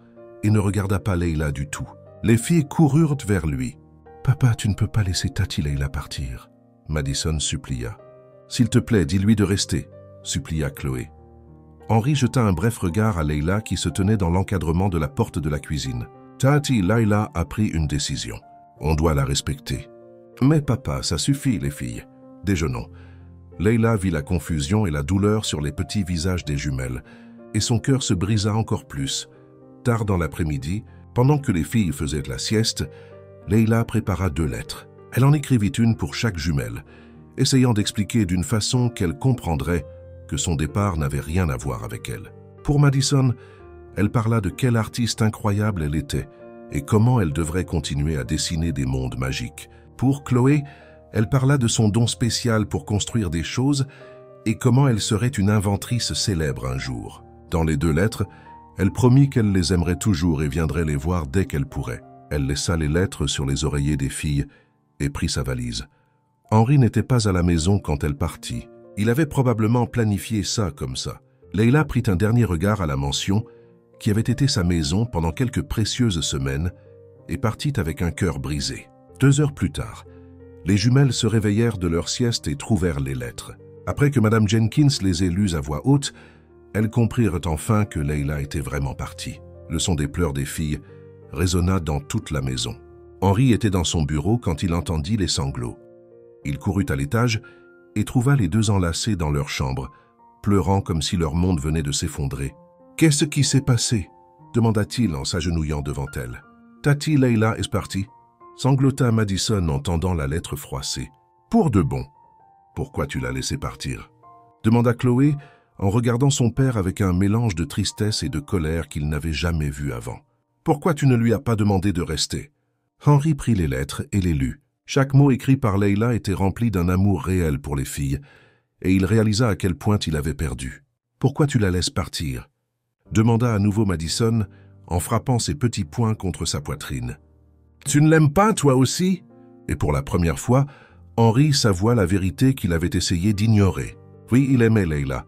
Speaker 1: et ne regarda pas Leila du tout. Les filles coururent vers lui. « Papa, tu ne peux pas laisser Tati Leila partir. » Madison supplia. « S'il te plaît, dis-lui de rester. » supplia Chloé. Henri jeta un bref regard à Leila qui se tenait dans l'encadrement de la porte de la cuisine. Tati Leila a pris une décision. On doit la respecter. « Mais papa, ça suffit, les filles. Déjeunons. » Leila vit la confusion et la douleur sur les petits visages des jumelles, et son cœur se brisa encore plus. Tard dans l'après-midi, pendant que les filles faisaient de la sieste, Leila prépara 2 lettres. Elle en écrivit une pour chaque jumelle, essayant d'expliquer d'une façon qu'elle comprendrait que son départ n'avait rien à voir avec elle. Pour Madison, elle parla de quelle artiste incroyable elle était et comment elle devrait continuer à dessiner des mondes magiques. Pour Chloé, elle parla de son don spécial pour construire des choses et comment elle serait une inventrice célèbre un jour. Dans les 2 lettres, elle promit qu'elle les aimerait toujours et viendrait les voir dès qu'elle pourrait. Elle laissa les lettres sur les oreillers des filles et prit sa valise. Henri n'était pas à la maison quand elle partit. Il avait probablement planifié ça comme ça. Leila prit un dernier regard à la mansion, qui avait été sa maison pendant quelques précieuses semaines, et partit avec un cœur brisé. 2 heures plus tard, les jumelles se réveillèrent de leur sieste et trouvèrent les lettres. Après que Madame Jenkins les ait lues à voix haute, elles comprirent enfin que Leila était vraiment partie. Le son des pleurs des filles résonna dans toute la maison. Henri était dans son bureau quand il entendit les sanglots. Il courut à l'étage et trouva les 2 enlacés dans leur chambre, pleurant comme si leur monde venait de s'effondrer. « Qu'est-ce qui s'est passé ?» demanda-t-il en s'agenouillant devant elle. « Tati Leila est partie ?» sanglota Madison en tendant la lettre froissée. « Pour de bon. Pourquoi tu l'as laissée partir ?» demanda Chloé en regardant son père avec un mélange de tristesse et de colère qu'il n'avait jamais vu avant. « Pourquoi tu ne lui as pas demandé de rester ?» Henri prit les lettres et les lut. Chaque mot écrit par Leila était rempli d'un amour réel pour les filles, et il réalisa à quel point il avait perdu. « Pourquoi tu la laisses partir ?» demanda à nouveau Madison en frappant ses petits poings contre sa poitrine. « Tu ne l'aimes pas, toi aussi ?» Et pour la première fois, Henri s'avoua la vérité qu'il avait essayé d'ignorer. Oui, il aimait Leila,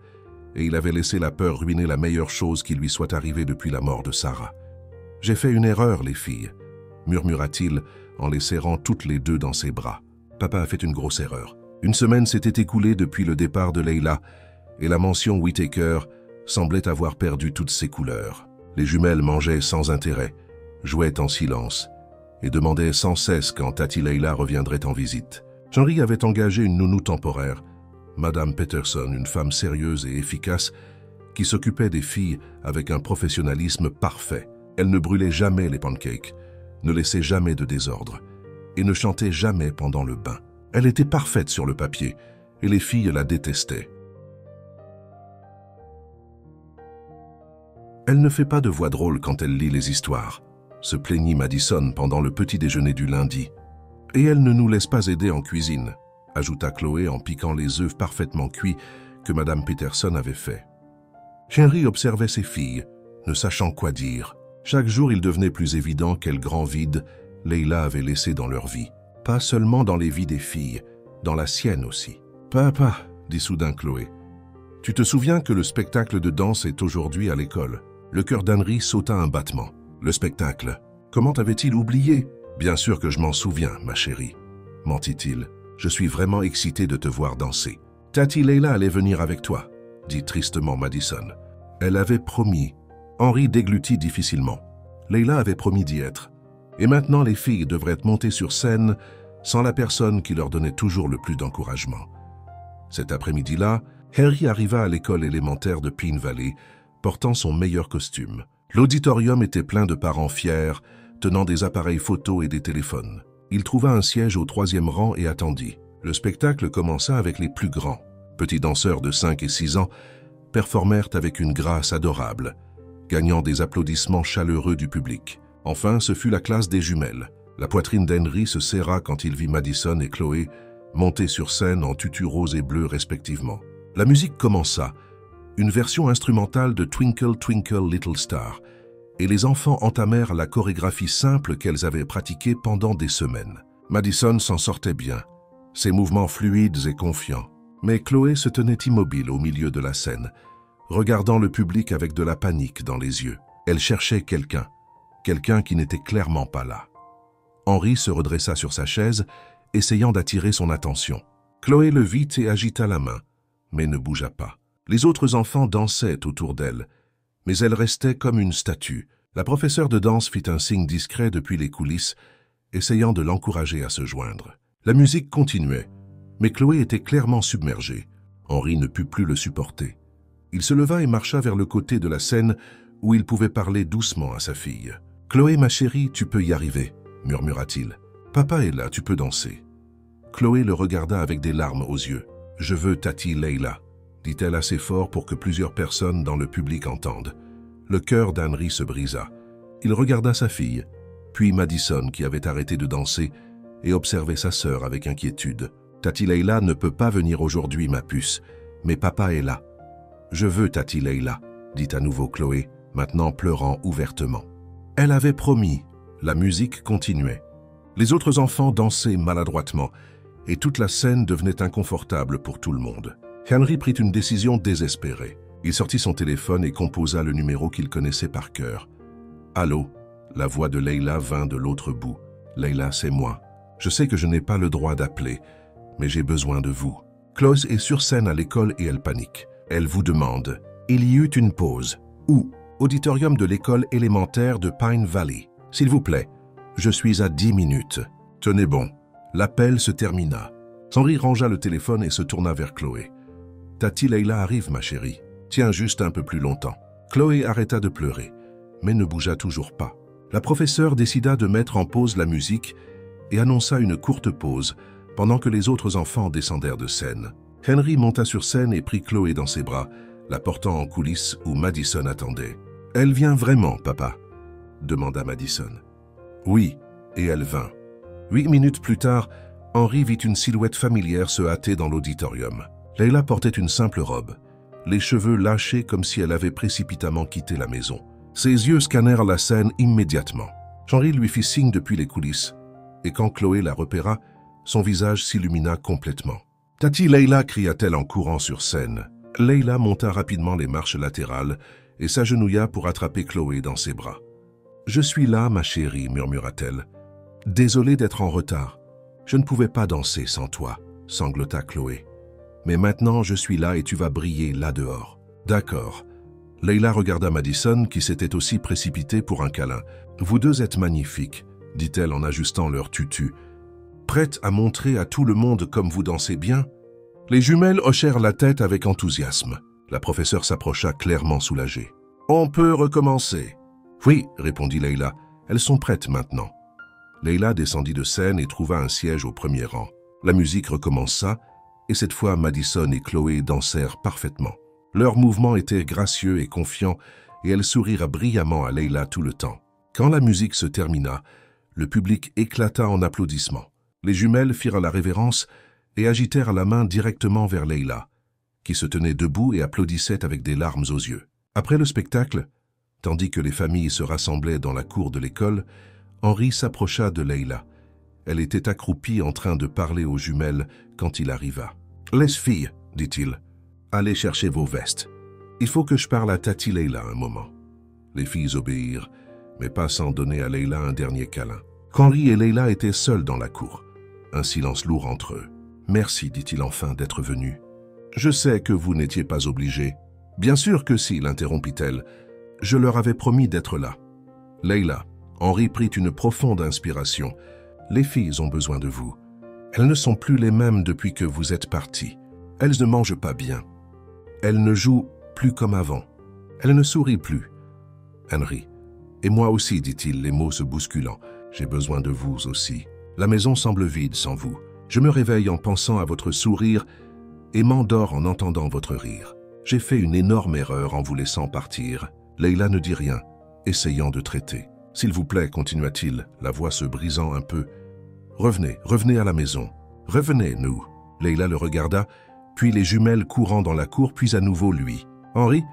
Speaker 1: et il avait laissé la peur ruiner la meilleure chose qui lui soit arrivée depuis la mort de Sarah. « J'ai fait une erreur, les filles, » murmura-t-il en les serrant toutes les 2 dans ses bras. Papa a fait une grosse erreur. Une semaine s'était écoulée depuis le départ de Leila, et la mansion Whittaker semblait avoir perdu toutes ses couleurs. Les jumelles mangeaient sans intérêt, jouaient en silence, et demandaient sans cesse quand Tati Leila reviendrait en visite. Henri avait engagé une nounou temporaire, Madame Peterson, une femme sérieuse et efficace, qui s'occupait des filles avec un professionnalisme parfait. Elle ne brûlait jamais les pancakes, ne laissait jamais de désordre, et ne chantait jamais pendant le bain. Elle était parfaite sur le papier, et les filles la détestaient. Elle ne fait pas de voix drôle quand elle lit les histoires, se plaignit Madison pendant le petit déjeuner du lundi. Et elle ne nous laisse pas aider en cuisine, ajouta Chloé en piquant les œufs parfaitement cuits que Madame Peterson avait fait. Henry observait ses filles, ne sachant quoi dire. Chaque jour, il devenait plus évident quel grand vide Leila avait laissé dans leur vie. Pas seulement dans les vies des filles, dans la sienne aussi. « Papa, » dit soudain Chloé, « tu te souviens que le spectacle de danse est aujourd'hui à l'école ?» Le cœur d'Henry sauta un battement. « Le spectacle, comment avait-il oublié ?»« Bien sûr que je m'en souviens, ma chérie, » mentit-il. « Je suis vraiment excité de te voir danser. »« Tati Leila allait venir avec toi, » dit tristement Madison. Elle avait promis. Henry déglutit difficilement. Leila avait promis d'y être. Et maintenant, les filles devraient monter sur scène sans la personne qui leur donnait toujours le plus d'encouragement. Cet après-midi-là, Harry arriva à l'école élémentaire de Pine Valley, portant son meilleur costume. L'auditorium était plein de parents fiers, tenant des appareils photos et des téléphones. Il trouva un siège au 3e rang et attendit. Le spectacle commença avec les plus grands. Petits danseurs de 5 et 6 ans performèrent avec une grâce adorable, gagnant des applaudissements chaleureux du public. Enfin, ce fut la classe des jumelles. La poitrine d'Henry se serra quand il vit Madison et Chloé monter sur scène en tutus rose et bleu respectivement. La musique commença, une version instrumentale de Twinkle Twinkle Little Star, et les enfants entamèrent la chorégraphie simple qu'elles avaient pratiquée pendant des semaines. Madison s'en sortait bien, ses mouvements fluides et confiants. Mais Chloé se tenait immobile au milieu de la scène, regardant le public avec de la panique dans les yeux. Elle cherchait quelqu'un qui n'était clairement pas là. Henry se redressa sur sa chaise, essayant d'attirer son attention. Chloé le vit et agita la main, mais ne bougea pas. Les autres enfants dansaient autour d'elle, mais elle restait comme une statue. La professeure de danse fit un signe discret depuis les coulisses, essayant de l'encourager à se joindre. La musique continuait, mais Chloé était clairement submergée. Henry ne put plus le supporter. Il se leva et marcha vers le côté de la scène où il pouvait parler doucement à sa fille. « Chloé, ma chérie, tu peux y arriver, » murmura-t-il. « Papa est là, tu peux danser. » Chloé le regarda avec des larmes aux yeux. « Je veux Tati Leila, » dit-elle assez fort pour que plusieurs personnes dans le public entendent. Le cœur d'Henry se brisa. Il regarda sa fille, puis Madison qui avait arrêté de danser et observait sa sœur avec inquiétude. « Tati Leila ne peut pas venir aujourd'hui, ma puce, mais papa est là. »« Je veux Tati Leila, » dit à nouveau Chloé, maintenant pleurant ouvertement. Elle avait promis. La musique continuait. Les autres enfants dansaient maladroitement, et toute la scène devenait inconfortable pour tout le monde. Henry prit une décision désespérée. Il sortit son téléphone et composa le numéro qu'il connaissait par cœur. « Allô ?» La voix de Leila vint de l'autre bout. « Leila, c'est moi. Je sais que je n'ai pas le droit d'appeler, mais j'ai besoin de vous. Chloé est sur scène à l'école et elle panique. Elle vous demande. Il y eut une pause. Où? Auditorium de l'école élémentaire de Pine Valley. S'il vous plaît, je suis à 10 minutes. Tenez bon. » L'appel se termina. Henry rangea le téléphone et se tourna vers Chloé. « Tati Leila arrive, ma chérie. Tiens juste un peu plus longtemps. » Chloé arrêta de pleurer, mais ne bougea toujours pas. La professeure décida de mettre en pause la musique et annonça une courte pause pendant que les autres enfants descendèrent de scène. Henry monta sur scène et prit Chloé dans ses bras, la portant en coulisses où Madison attendait. « Elle vient vraiment, papa ?» demanda Madison. « Oui, et elle vint. » 8 minutes plus tard, Henry vit une silhouette familière se hâter dans l'auditorium. Leila portait une simple robe, les cheveux lâchés comme si elle avait précipitamment quitté la maison. Ses yeux scannèrent la scène immédiatement. Henry lui fit signe depuis les coulisses, et quand Chloé la repéra, son visage s'illumina complètement. « Tati Leila » cria-t-elle en courant sur scène. Leila monta rapidement les marches latérales et s'agenouilla pour attraper Chloé dans ses bras. « Je suis là, ma chérie, » murmura-t-elle. « Désolée d'être en retard. Je ne pouvais pas danser sans toi, » sanglota Chloé. « Mais maintenant, je suis là et tu vas briller là dehors. »« D'accord. » Leila regarda Madison qui s'était aussi précipitée pour un câlin. « Vous deux êtes magnifiques, » dit-elle en ajustant leur tutu. « Prête à montrer à tout le monde comme vous dansez bien ?» Les jumelles hochèrent la tête avec enthousiasme. La professeure s'approcha clairement soulagée. « On peut recommencer. »« Oui, » répondit Leila. « Elles sont prêtes maintenant. » Leila descendit de scène et trouva un siège au premier rang. La musique recommença, et cette fois Madison et Chloé dansèrent parfaitement. Leurs mouvements étaient gracieux et confiants, et elles sourirent brillamment à Leila tout le temps. Quand la musique se termina, le public éclata en applaudissements. Les jumelles firent la révérence et agitèrent la main directement vers Leila, qui se tenait debout et applaudissait avec des larmes aux yeux. Après le spectacle, tandis que les familles se rassemblaient dans la cour de l'école, Henry s'approcha de Leila. Elle était accroupie en train de parler aux jumelles quand il arriva. « Les filles, » dit-il, « allez chercher vos vestes. Il faut que je parle à Tati Leila un moment. » Les filles obéirent, mais pas sans donner à Leila un dernier câlin. Henry et Leila étaient seuls dans la cour. Un silence lourd entre eux. « Merci, dit-il enfin, d'être venu. Je sais que vous n'étiez pas obligés. »« Bien sûr que si, l'interrompit-elle. Je leur avais promis d'être là. »« Leila, » Henry prit une profonde inspiration. « Les filles ont besoin de vous. Elles ne sont plus les mêmes depuis que vous êtes partis. Elles ne mangent pas bien. Elles ne jouent plus comme avant. Elles ne sourient plus. » Henry. « Et moi aussi, dit-il, les mots se bousculant. J'ai besoin de vous aussi. La maison semble vide sans vous. Je me réveille en pensant à votre sourire et m'endors en entendant votre rire. J'ai fait une énorme erreur en vous laissant partir. » Leila ne dit rien, essayant de traiter. « S'il vous plaît, continua-t-il, la voix se brisant un peu. Revenez, revenez à la maison. Revenez, nous. » Leila le regarda, puis les jumelles courant dans la cour, puis à nouveau lui. « Henry,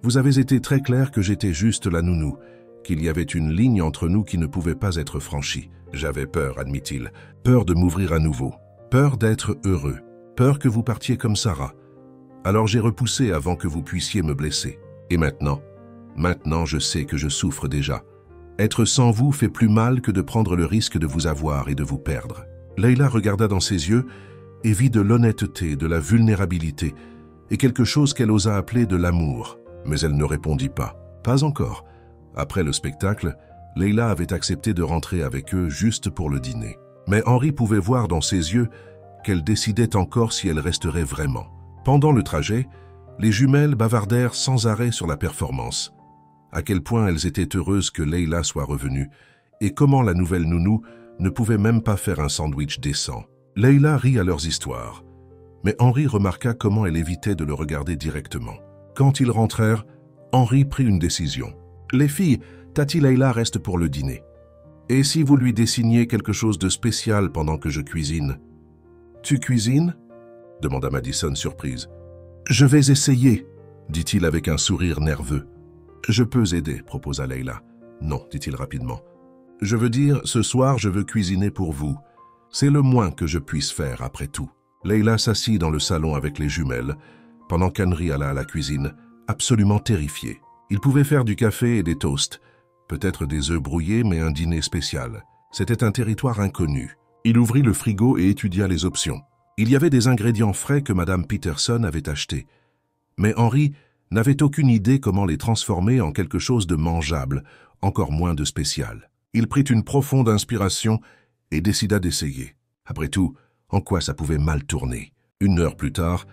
Speaker 1: vous avez été très clair que j'étais juste la nounou, qu'il y avait une ligne entre nous qui ne pouvait pas être franchie. J'avais peur, admit-il, peur de m'ouvrir à nouveau, peur d'être heureux, peur que vous partiez comme Sarah. Alors j'ai repoussé avant que vous puissiez me blesser. Et maintenant je sais que je souffre déjà. Être sans vous fait plus mal que de prendre le risque de vous avoir et de vous perdre. » Leila regarda dans ses yeux et vit de l'honnêteté, de la vulnérabilité et quelque chose qu'elle osa appeler de l'amour. Mais elle ne répondit pas. Pas encore. Après le spectacle, Leila avait accepté de rentrer avec eux juste pour le dîner. Mais Henry pouvait voir dans ses yeux qu'elle décidait encore si elle resterait vraiment. Pendant le trajet, les jumelles bavardèrent sans arrêt sur la performance. À quel point elles étaient heureuses que Leila soit revenue, et comment la nouvelle nounou ne pouvait même pas faire un sandwich décent. Leila rit à leurs histoires, mais Henry remarqua comment elle évitait de le regarder directement. Quand ils rentrèrent, Henry prit une décision. « Les filles, Tati Leila reste pour le dîner. Et si vous lui dessiniez quelque chose de spécial pendant que je cuisine ?»« Tu cuisines ?» demanda Madison surprise. « Je vais essayer, » dit-il avec un sourire nerveux. « Je peux aider, » proposa Leila. « Non, dit-il rapidement. « Je veux dire, ce soir, je veux cuisiner pour vous. C'est le moins que je puisse faire, après tout. » Leila s'assit dans le salon avec les jumelles, pendant qu'Henry alla à la cuisine, absolument terrifié. Il pouvait faire du café et des toasts, peut-être des œufs brouillés, mais un dîner spécial. C'était un territoire inconnu. Il ouvrit le frigo et étudia les options. Il y avait des ingrédients frais que Madame Peterson avait achetés. Mais Henry n'avait aucune idée comment les transformer en quelque chose de mangeable, encore moins de spécial. Il prit une profonde inspiration et décida d'essayer. Après tout, en quoi ça pouvait mal tourner? 1 heure plus tard,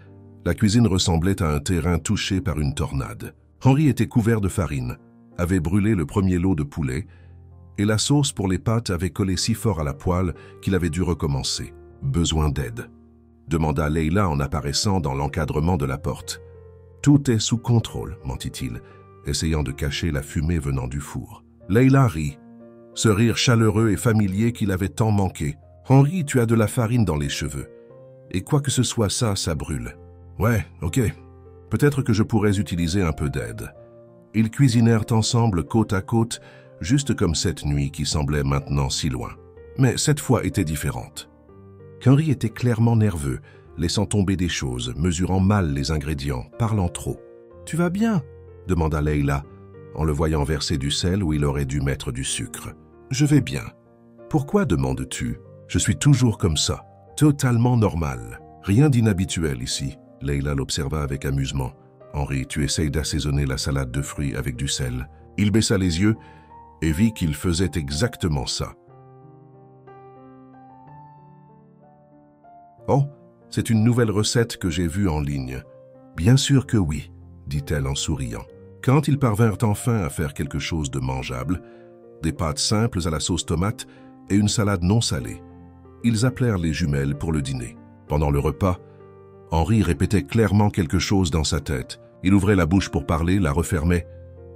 Speaker 1: la cuisine ressemblait à un terrain touché par une tornade. Henry était couvert de farine, avait brûlé le premier lot de poulet, et la sauce pour les pâtes avait collé si fort à la poêle qu'il avait dû recommencer. « Besoin d'aide », demanda Leila en apparaissant dans l'encadrement de la porte. « Tout est sous contrôle », mentit-il, essayant de cacher la fumée venant du four. Leila rit, ce rire chaleureux et familier qu'il avait tant manqué. « Henry, tu as de la farine dans les cheveux. Et quoi que ce soit ça brûle. »« Ouais, ok. Peut-être que je pourrais utiliser un peu d'aide. » Ils cuisinèrent ensemble côte à côte, juste comme cette nuit qui semblait maintenant si loin. Mais cette fois était différente. Henry était clairement nerveux, laissant tomber des choses, mesurant mal les ingrédients, parlant trop. « Tu vas bien ?» demanda Leila, en le voyant verser du sel où il aurait dû mettre du sucre. « Je vais bien. »« Pourquoi demandes-tu ? Je suis toujours comme ça, totalement normal. Rien d'inhabituel ici. » Leila l'observa avec amusement. « Henry, tu essayes d'assaisonner la salade de fruits avec du sel. » Il baissa les yeux et vit qu'il faisait exactement ça. « Oh, c'est une nouvelle recette que j'ai vue en ligne. »« Bien sûr que oui, » dit-elle en souriant. Quand ils parvinrent enfin à faire quelque chose de mangeable, des pâtes simples à la sauce tomate et une salade non salée, ils appelèrent les jumelles pour le dîner. Pendant le repas, Henry répétait clairement quelque chose dans sa tête. Il ouvrait la bouche pour parler, la refermait,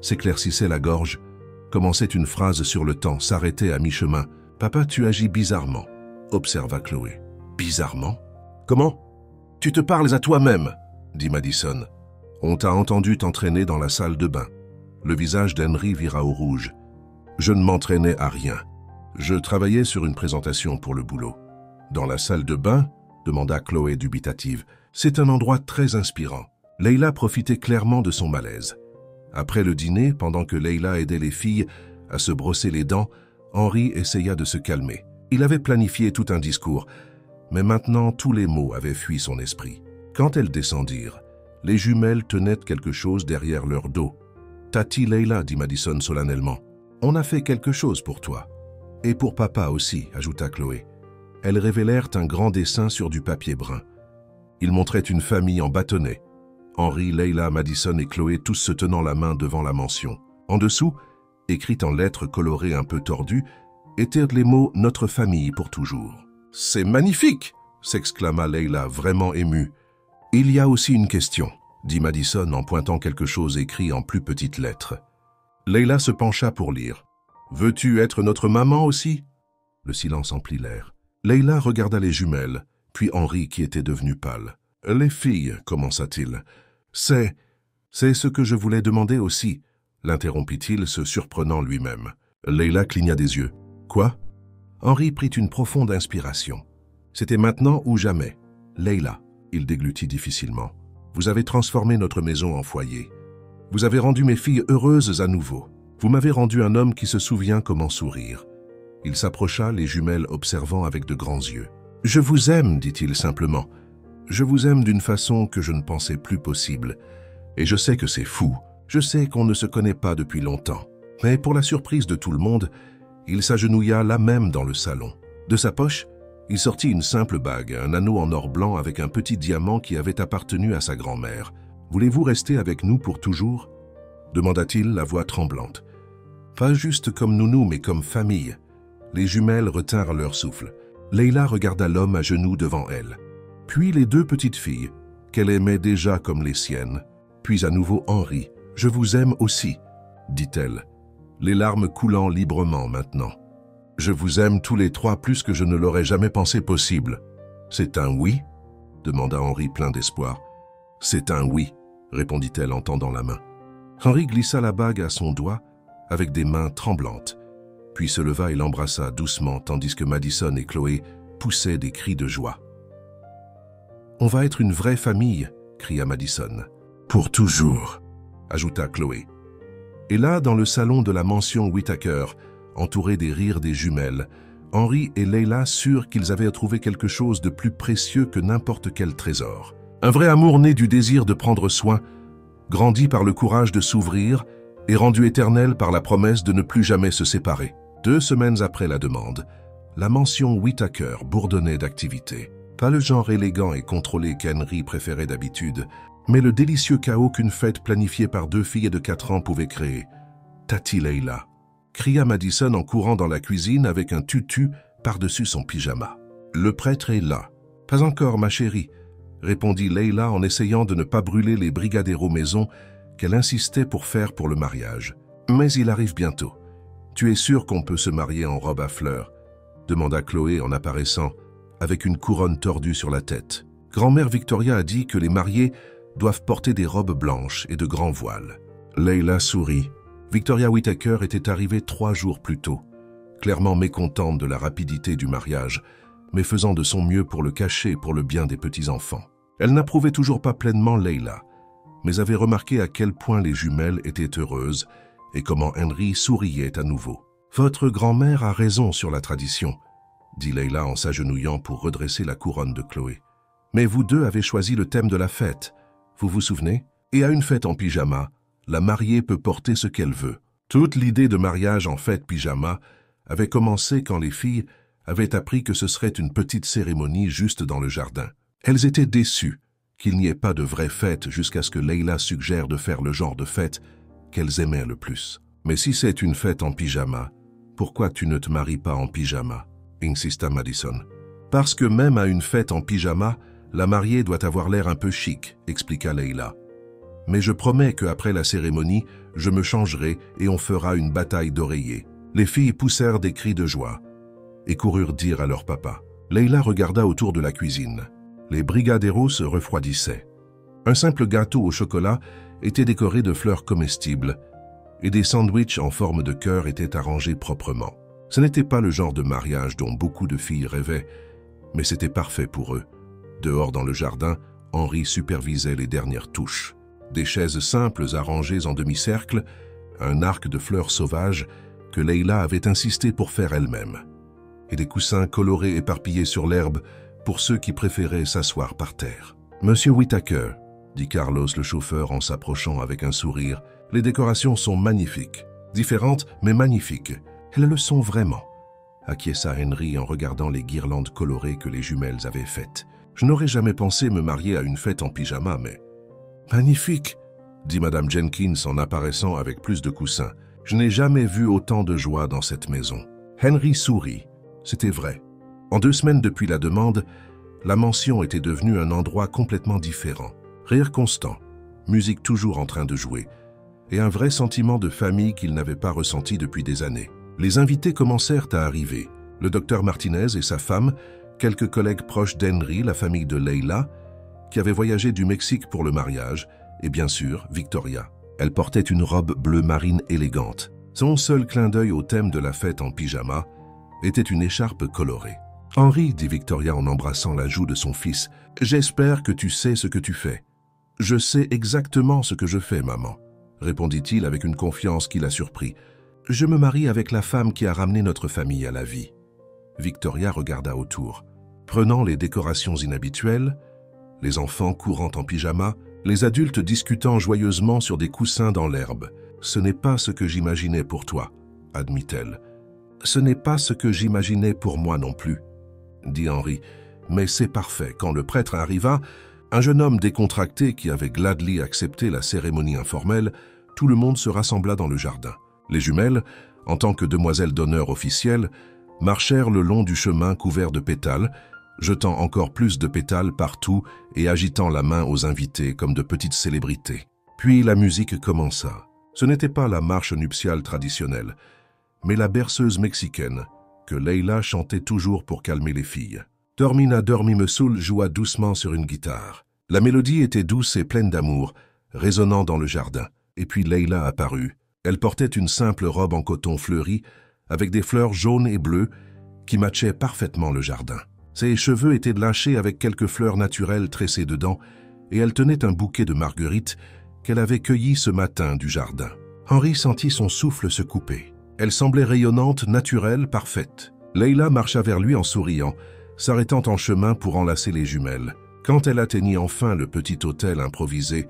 Speaker 1: s'éclaircissait la gorge, commençait une phrase sur le temps, s'arrêtait à mi-chemin. « Papa, tu agis bizarrement », observa Chloé. « Bizarrement ? Comment ? Tu te parles à toi-même, dit Madison. On t'a entendu t'entraîner dans la salle de bain. Le visage d'Henry vira au rouge. Je ne m'entraînais à rien. Je travaillais sur une présentation pour le boulot. Dans la salle de bain ? Demanda Chloé dubitative. C'est un endroit très inspirant. Leila profitait clairement de son malaise. Après le dîner, pendant que Leila aidait les filles à se brosser les dents, Henry essaya de se calmer. Il avait planifié tout un discours, mais maintenant tous les mots avaient fui son esprit. Quand elles descendirent, les jumelles tenaient quelque chose derrière leur dos. « Tati Leila, dit Madison solennellement, on a fait quelque chose pour toi. Et pour papa aussi, ajouta Chloé. Elles révélèrent un grand dessin sur du papier brun. Il montrait une famille en bâtonnet. Henry, Leila, Madison et Chloé tous se tenant la main devant la mention. En dessous, écrite en lettres colorées un peu tordues, étaient les mots « Notre famille pour toujours ». « C'est magnifique !» s'exclama Leila, vraiment émue. « Il y a aussi une question », dit Madison en pointant quelque chose écrit en plus petites lettres. Leila se pencha pour lire. « Veux-tu être notre maman aussi ?» Le silence emplit l'air. Leila regarda les jumelles, puis Henry qui était devenu pâle. « Les filles, commença-t-il. « C'est ce que je voulais demander aussi, » l'interrompit-il, se surprenant lui-même. Leila cligna des yeux. « Quoi ?» Henry prit une profonde inspiration. C'était maintenant ou jamais. « Leila, » il déglutit difficilement, « vous avez transformé notre maison en foyer. Vous avez rendu mes filles heureuses à nouveau. Vous m'avez rendu un homme qui se souvient comment sourire. » Il s'approcha, les jumelles observant avec de grands yeux. « Je vous aime, dit-il simplement. Je vous aime d'une façon que je ne pensais plus possible. Et je sais que c'est fou. Je sais qu'on ne se connaît pas depuis longtemps. Mais pour la surprise de tout le monde, il s'agenouilla là même dans le salon. De sa poche, il sortit une simple bague, un anneau en or blanc avec un petit diamant qui avait appartenu à sa grand-mère. « Voulez-vous rester avec nous pour toujours ?» demanda-t-il, la voix tremblante. Pas juste comme nounou, mais comme famille. Les jumelles retinrent leur souffle. Leila regarda l'homme à genoux devant elle. Puis les deux petites filles, qu'elle aimait déjà comme les siennes. Puis à nouveau Henry. « Je vous aime aussi, » dit-elle, les larmes coulant librement maintenant. « Je vous aime tous les trois plus que je ne l'aurais jamais pensé possible. »« C'est un oui ?» demanda Henry plein d'espoir. « C'est un oui, » répondit-elle en tendant la main. Henry glissa la bague à son doigt avec des mains tremblantes, puis se leva et l'embrassa doucement tandis que Madison et Chloé poussaient des cris de joie. « On va être une vraie famille !» cria Madison. « Pour toujours !» ajouta Chloé. Et là, dans le salon de la mansion Whittaker, entouré des rires des jumelles, Henry et Leila surent qu'ils avaient trouvé quelque chose de plus précieux que n'importe quel trésor. Un vrai amour né du désir de prendre soin, grandi par le courage de s'ouvrir et rendu éternel par la promesse de ne plus jamais se séparer. 2 semaines après la demande, la mansion Whittaker bourdonnait d'activité. Pas le genre élégant et contrôlé qu'Henry préférait d'habitude, mais le délicieux chaos qu'une fête planifiée par 2 filles de 4 ans pouvait créer. « Tati Leila !» cria Madison en courant dans la cuisine avec un tutu par-dessus son pyjama. « Le prêtre est là. »« Pas encore, ma chérie, » répondit Leila en essayant de ne pas brûler les brigadeiros maison qu'elle insistait pour faire pour le mariage. « Mais il arrive bientôt. Tu es sûr qu'on peut se marier en robe à fleurs ?» demanda Chloé en apparaissant, avec une couronne tordue sur la tête. Grand-mère Victoria a dit que les mariés doivent porter des robes blanches et de grands voiles. Leila sourit. Victoria Whittaker était arrivée 3 jours plus tôt, clairement mécontente de la rapidité du mariage, mais faisant de son mieux pour le cacher pour le bien des petits-enfants. Elle n'approuvait toujours pas pleinement Leila, mais avait remarqué à quel point les jumelles étaient heureuses et comment Henry souriait à nouveau. « Votre grand-mère a raison sur la tradition », dit Leila en s'agenouillant pour redresser la couronne de Chloé. « Mais vous deux avez choisi le thème de la fête, vous vous souvenez? Et à une fête en pyjama, la mariée peut porter ce qu'elle veut. » Toute l'idée de mariage en fête pyjama avait commencé quand les filles avaient appris que ce serait une petite cérémonie juste dans le jardin. Elles étaient déçues qu'il n'y ait pas de vraie fête jusqu'à ce que Leila suggère de faire le genre de fête qu'elles aimaient le plus. « Mais si c'est une fête en pyjama, pourquoi tu ne te maries pas en pyjama ?» insista Madison. « Parce que même à une fête en pyjama, la mariée doit avoir l'air un peu chic, expliqua Leila. Mais je promets qu'après la cérémonie, je me changerai et on fera une bataille d'oreillers. » Les filles poussèrent des cris de joie et coururent dire à leur papa. Leila regarda autour de la cuisine. Les brigadeiros se refroidissaient. Un simple gâteau au chocolat était décoré de fleurs comestibles et des sandwichs en forme de cœur étaient arrangés proprement. Ce n'était pas le genre de mariage dont beaucoup de filles rêvaient, mais c'était parfait pour eux. Dehors dans le jardin, Henry supervisait les dernières touches. Des chaises simples arrangées en demi-cercle, un arc de fleurs sauvages que Leila avait insisté pour faire elle-même, et des coussins colorés éparpillés sur l'herbe pour ceux qui préféraient s'asseoir par terre. « Monsieur Whittaker, » dit Carlos le chauffeur en s'approchant avec un sourire, « les décorations sont magnifiques, différentes mais magnifiques. Elles le sont vraiment, » acquiesça Henry en regardant les guirlandes colorées que les jumelles avaient faites. « Je n'aurais jamais pensé me marier à une fête en pyjama, mais... »« Magnifique !» dit Madame Jenkins en apparaissant avec plus de coussins. « Je n'ai jamais vu autant de joie dans cette maison. » Henry sourit. C'était vrai. En 2 semaines depuis la demande, la mansion était devenue un endroit complètement différent. Rire constant, musique toujours en train de jouer, et un vrai sentiment de famille qu'il n'avait pas ressenti depuis des années. Les invités commencèrent à arriver. Le docteur Martinez et sa femme, quelques collègues proches d'Henry, la famille de Leila, qui avait voyagé du Mexique pour le mariage, et bien sûr, Victoria. Elle portait une robe bleu marine élégante. Son seul clin d'œil au thème de la fête en pyjama était une écharpe colorée. « Henry, » dit Victoria en embrassant la joue de son fils, « j'espère que tu sais ce que tu fais. »« Je sais exactement ce que je fais, maman, » répondit-il avec une confiance qui la surprit. « Je me marie avec la femme qui a ramené notre famille à la vie. » Victoria regarda autour. Prenant les décorations inhabituelles, les enfants courant en pyjama, les adultes discutant joyeusement sur des coussins dans l'herbe. « Ce n'est pas ce que j'imaginais pour toi, » admit-elle. « Ce n'est pas ce que j'imaginais pour moi non plus, » dit Henry. « Mais c'est parfait. » Quand le prêtre arriva, un jeune homme décontracté qui avait gladly accepté la cérémonie informelle, tout le monde se rassembla dans le jardin. Les jumelles, en tant que demoiselles d'honneur officielles, marchèrent le long du chemin couvert de pétales, jetant encore plus de pétales partout et agitant la main aux invités comme de petites célébrités. Puis la musique commença. Ce n'était pas la marche nuptiale traditionnelle, mais la berceuse mexicaine, que Leila chantait toujours pour calmer les filles. Dormina Dormi Me Soul joua doucement sur une guitare. La mélodie était douce et pleine d'amour, résonnant dans le jardin. Et puis Leila apparut. Elle portait une simple robe en coton fleuri, avec des fleurs jaunes et bleues qui matchaient parfaitement le jardin. Ses cheveux étaient lâchés avec quelques fleurs naturelles tressées dedans, et elle tenait un bouquet de marguerites qu'elle avait cueillies ce matin du jardin. Henry sentit son souffle se couper. Elle semblait rayonnante, naturelle, parfaite. Leila marcha vers lui en souriant, s'arrêtant en chemin pour enlacer les jumelles. Quand elle atteignit enfin le petit hôtel improvisé,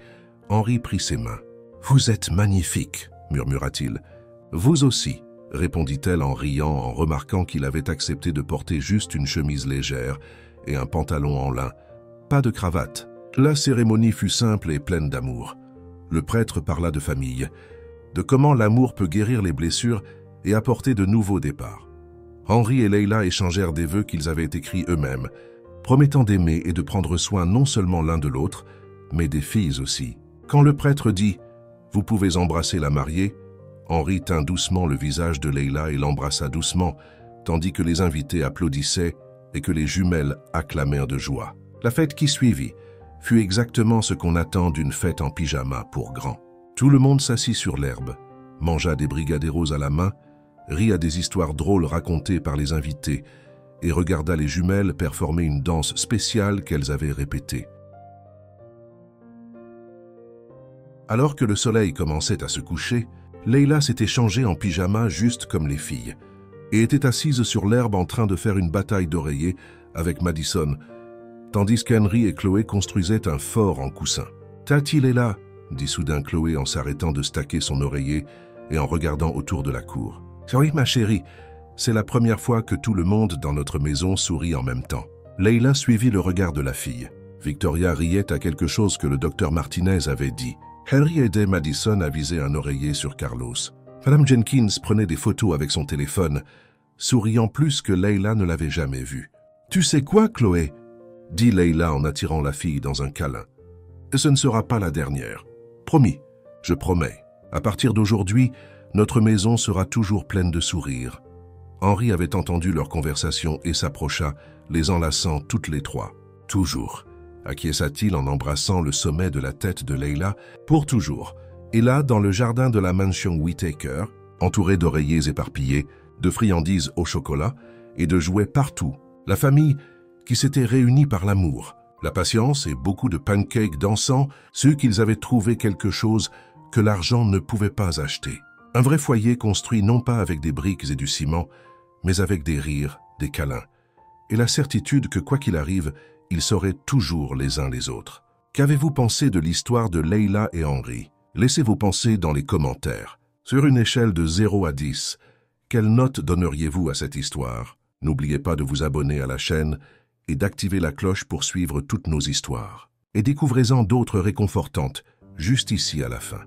Speaker 1: Henry prit ses mains. « Vous êtes magnifique !» murmura-t-il. « Vous aussi !» répondit-elle en riant, en remarquant qu'il avait accepté de porter juste une chemise légère et un pantalon en lin. Pas de cravate. La cérémonie fut simple et pleine d'amour. Le prêtre parla de famille, de comment l'amour peut guérir les blessures et apporter de nouveaux départs. Henry et Leila échangèrent des vœux qu'ils avaient écrits eux-mêmes, promettant d'aimer et de prendre soin non seulement l'un de l'autre, mais des filles aussi. Quand le prêtre dit « Vous pouvez embrasser la mariée », Henry tint doucement le visage de Leila et l'embrassa doucement, tandis que les invités applaudissaient et que les jumelles acclamèrent de joie. La fête qui suivit fut exactement ce qu'on attend d'une fête en pyjama pour grands. Tout le monde s'assit sur l'herbe, mangea des brigadeiros à la main, rit à des histoires drôles racontées par les invités et regarda les jumelles performer une danse spéciale qu'elles avaient répétée. Alors que le soleil commençait à se coucher, Leila s'était changée en pyjama juste comme les filles et était assise sur l'herbe en train de faire une bataille d'oreillers avec Madison, tandis qu'Henry et Chloé construisaient un fort en coussin. « Tati Leila » dit soudain Chloé en s'arrêtant de stacker son oreiller et en regardant autour de la cour. « Oui, ma chérie, c'est la première fois que tout le monde dans notre maison sourit en même temps. » Leila suivit le regard de la fille. Victoria riait à quelque chose que le docteur Martinez avait dit. Henry aidait Madison à viser un oreiller sur Carlos. Madame Jenkins prenait des photos avec son téléphone, souriant plus que Leila ne l'avait jamais vu. « Tu sais quoi, Chloé ?» dit Leila en attirant la fille dans un câlin. « Ce ne sera pas la dernière. Promis, je promets. À partir d'aujourd'hui, notre maison sera toujours pleine de sourires. » Henry avait entendu leur conversation et s'approcha, les enlaçant toutes les trois. « Toujours », acquiesça-t-il en embrassant le sommet de la tête de Leila, « pour toujours. » Et là, dans le jardin de la mansion Whittaker, entouré d'oreillers éparpillés, de friandises au chocolat et de jouets partout, la famille qui s'était réunie par l'amour, la patience et beaucoup de pancakes dansants, ceux qu'ils avaient trouvé quelque chose que l'argent ne pouvait pas acheter. Un vrai foyer construit non pas avec des briques et du ciment, mais avec des rires, des câlins, et la certitude que quoi qu'il arrive, ils seraient toujours les uns les autres. Qu'avez-vous pensé de l'histoire de Leila et Henry? Laissez vos pensées dans les commentaires. Sur une échelle de 0 à 10, quelle note donneriez-vous à cette histoire? N'oubliez pas de vous abonner à la chaîne et d'activer la cloche pour suivre toutes nos histoires. Et découvrez-en d'autres réconfortantes, juste ici à la fin.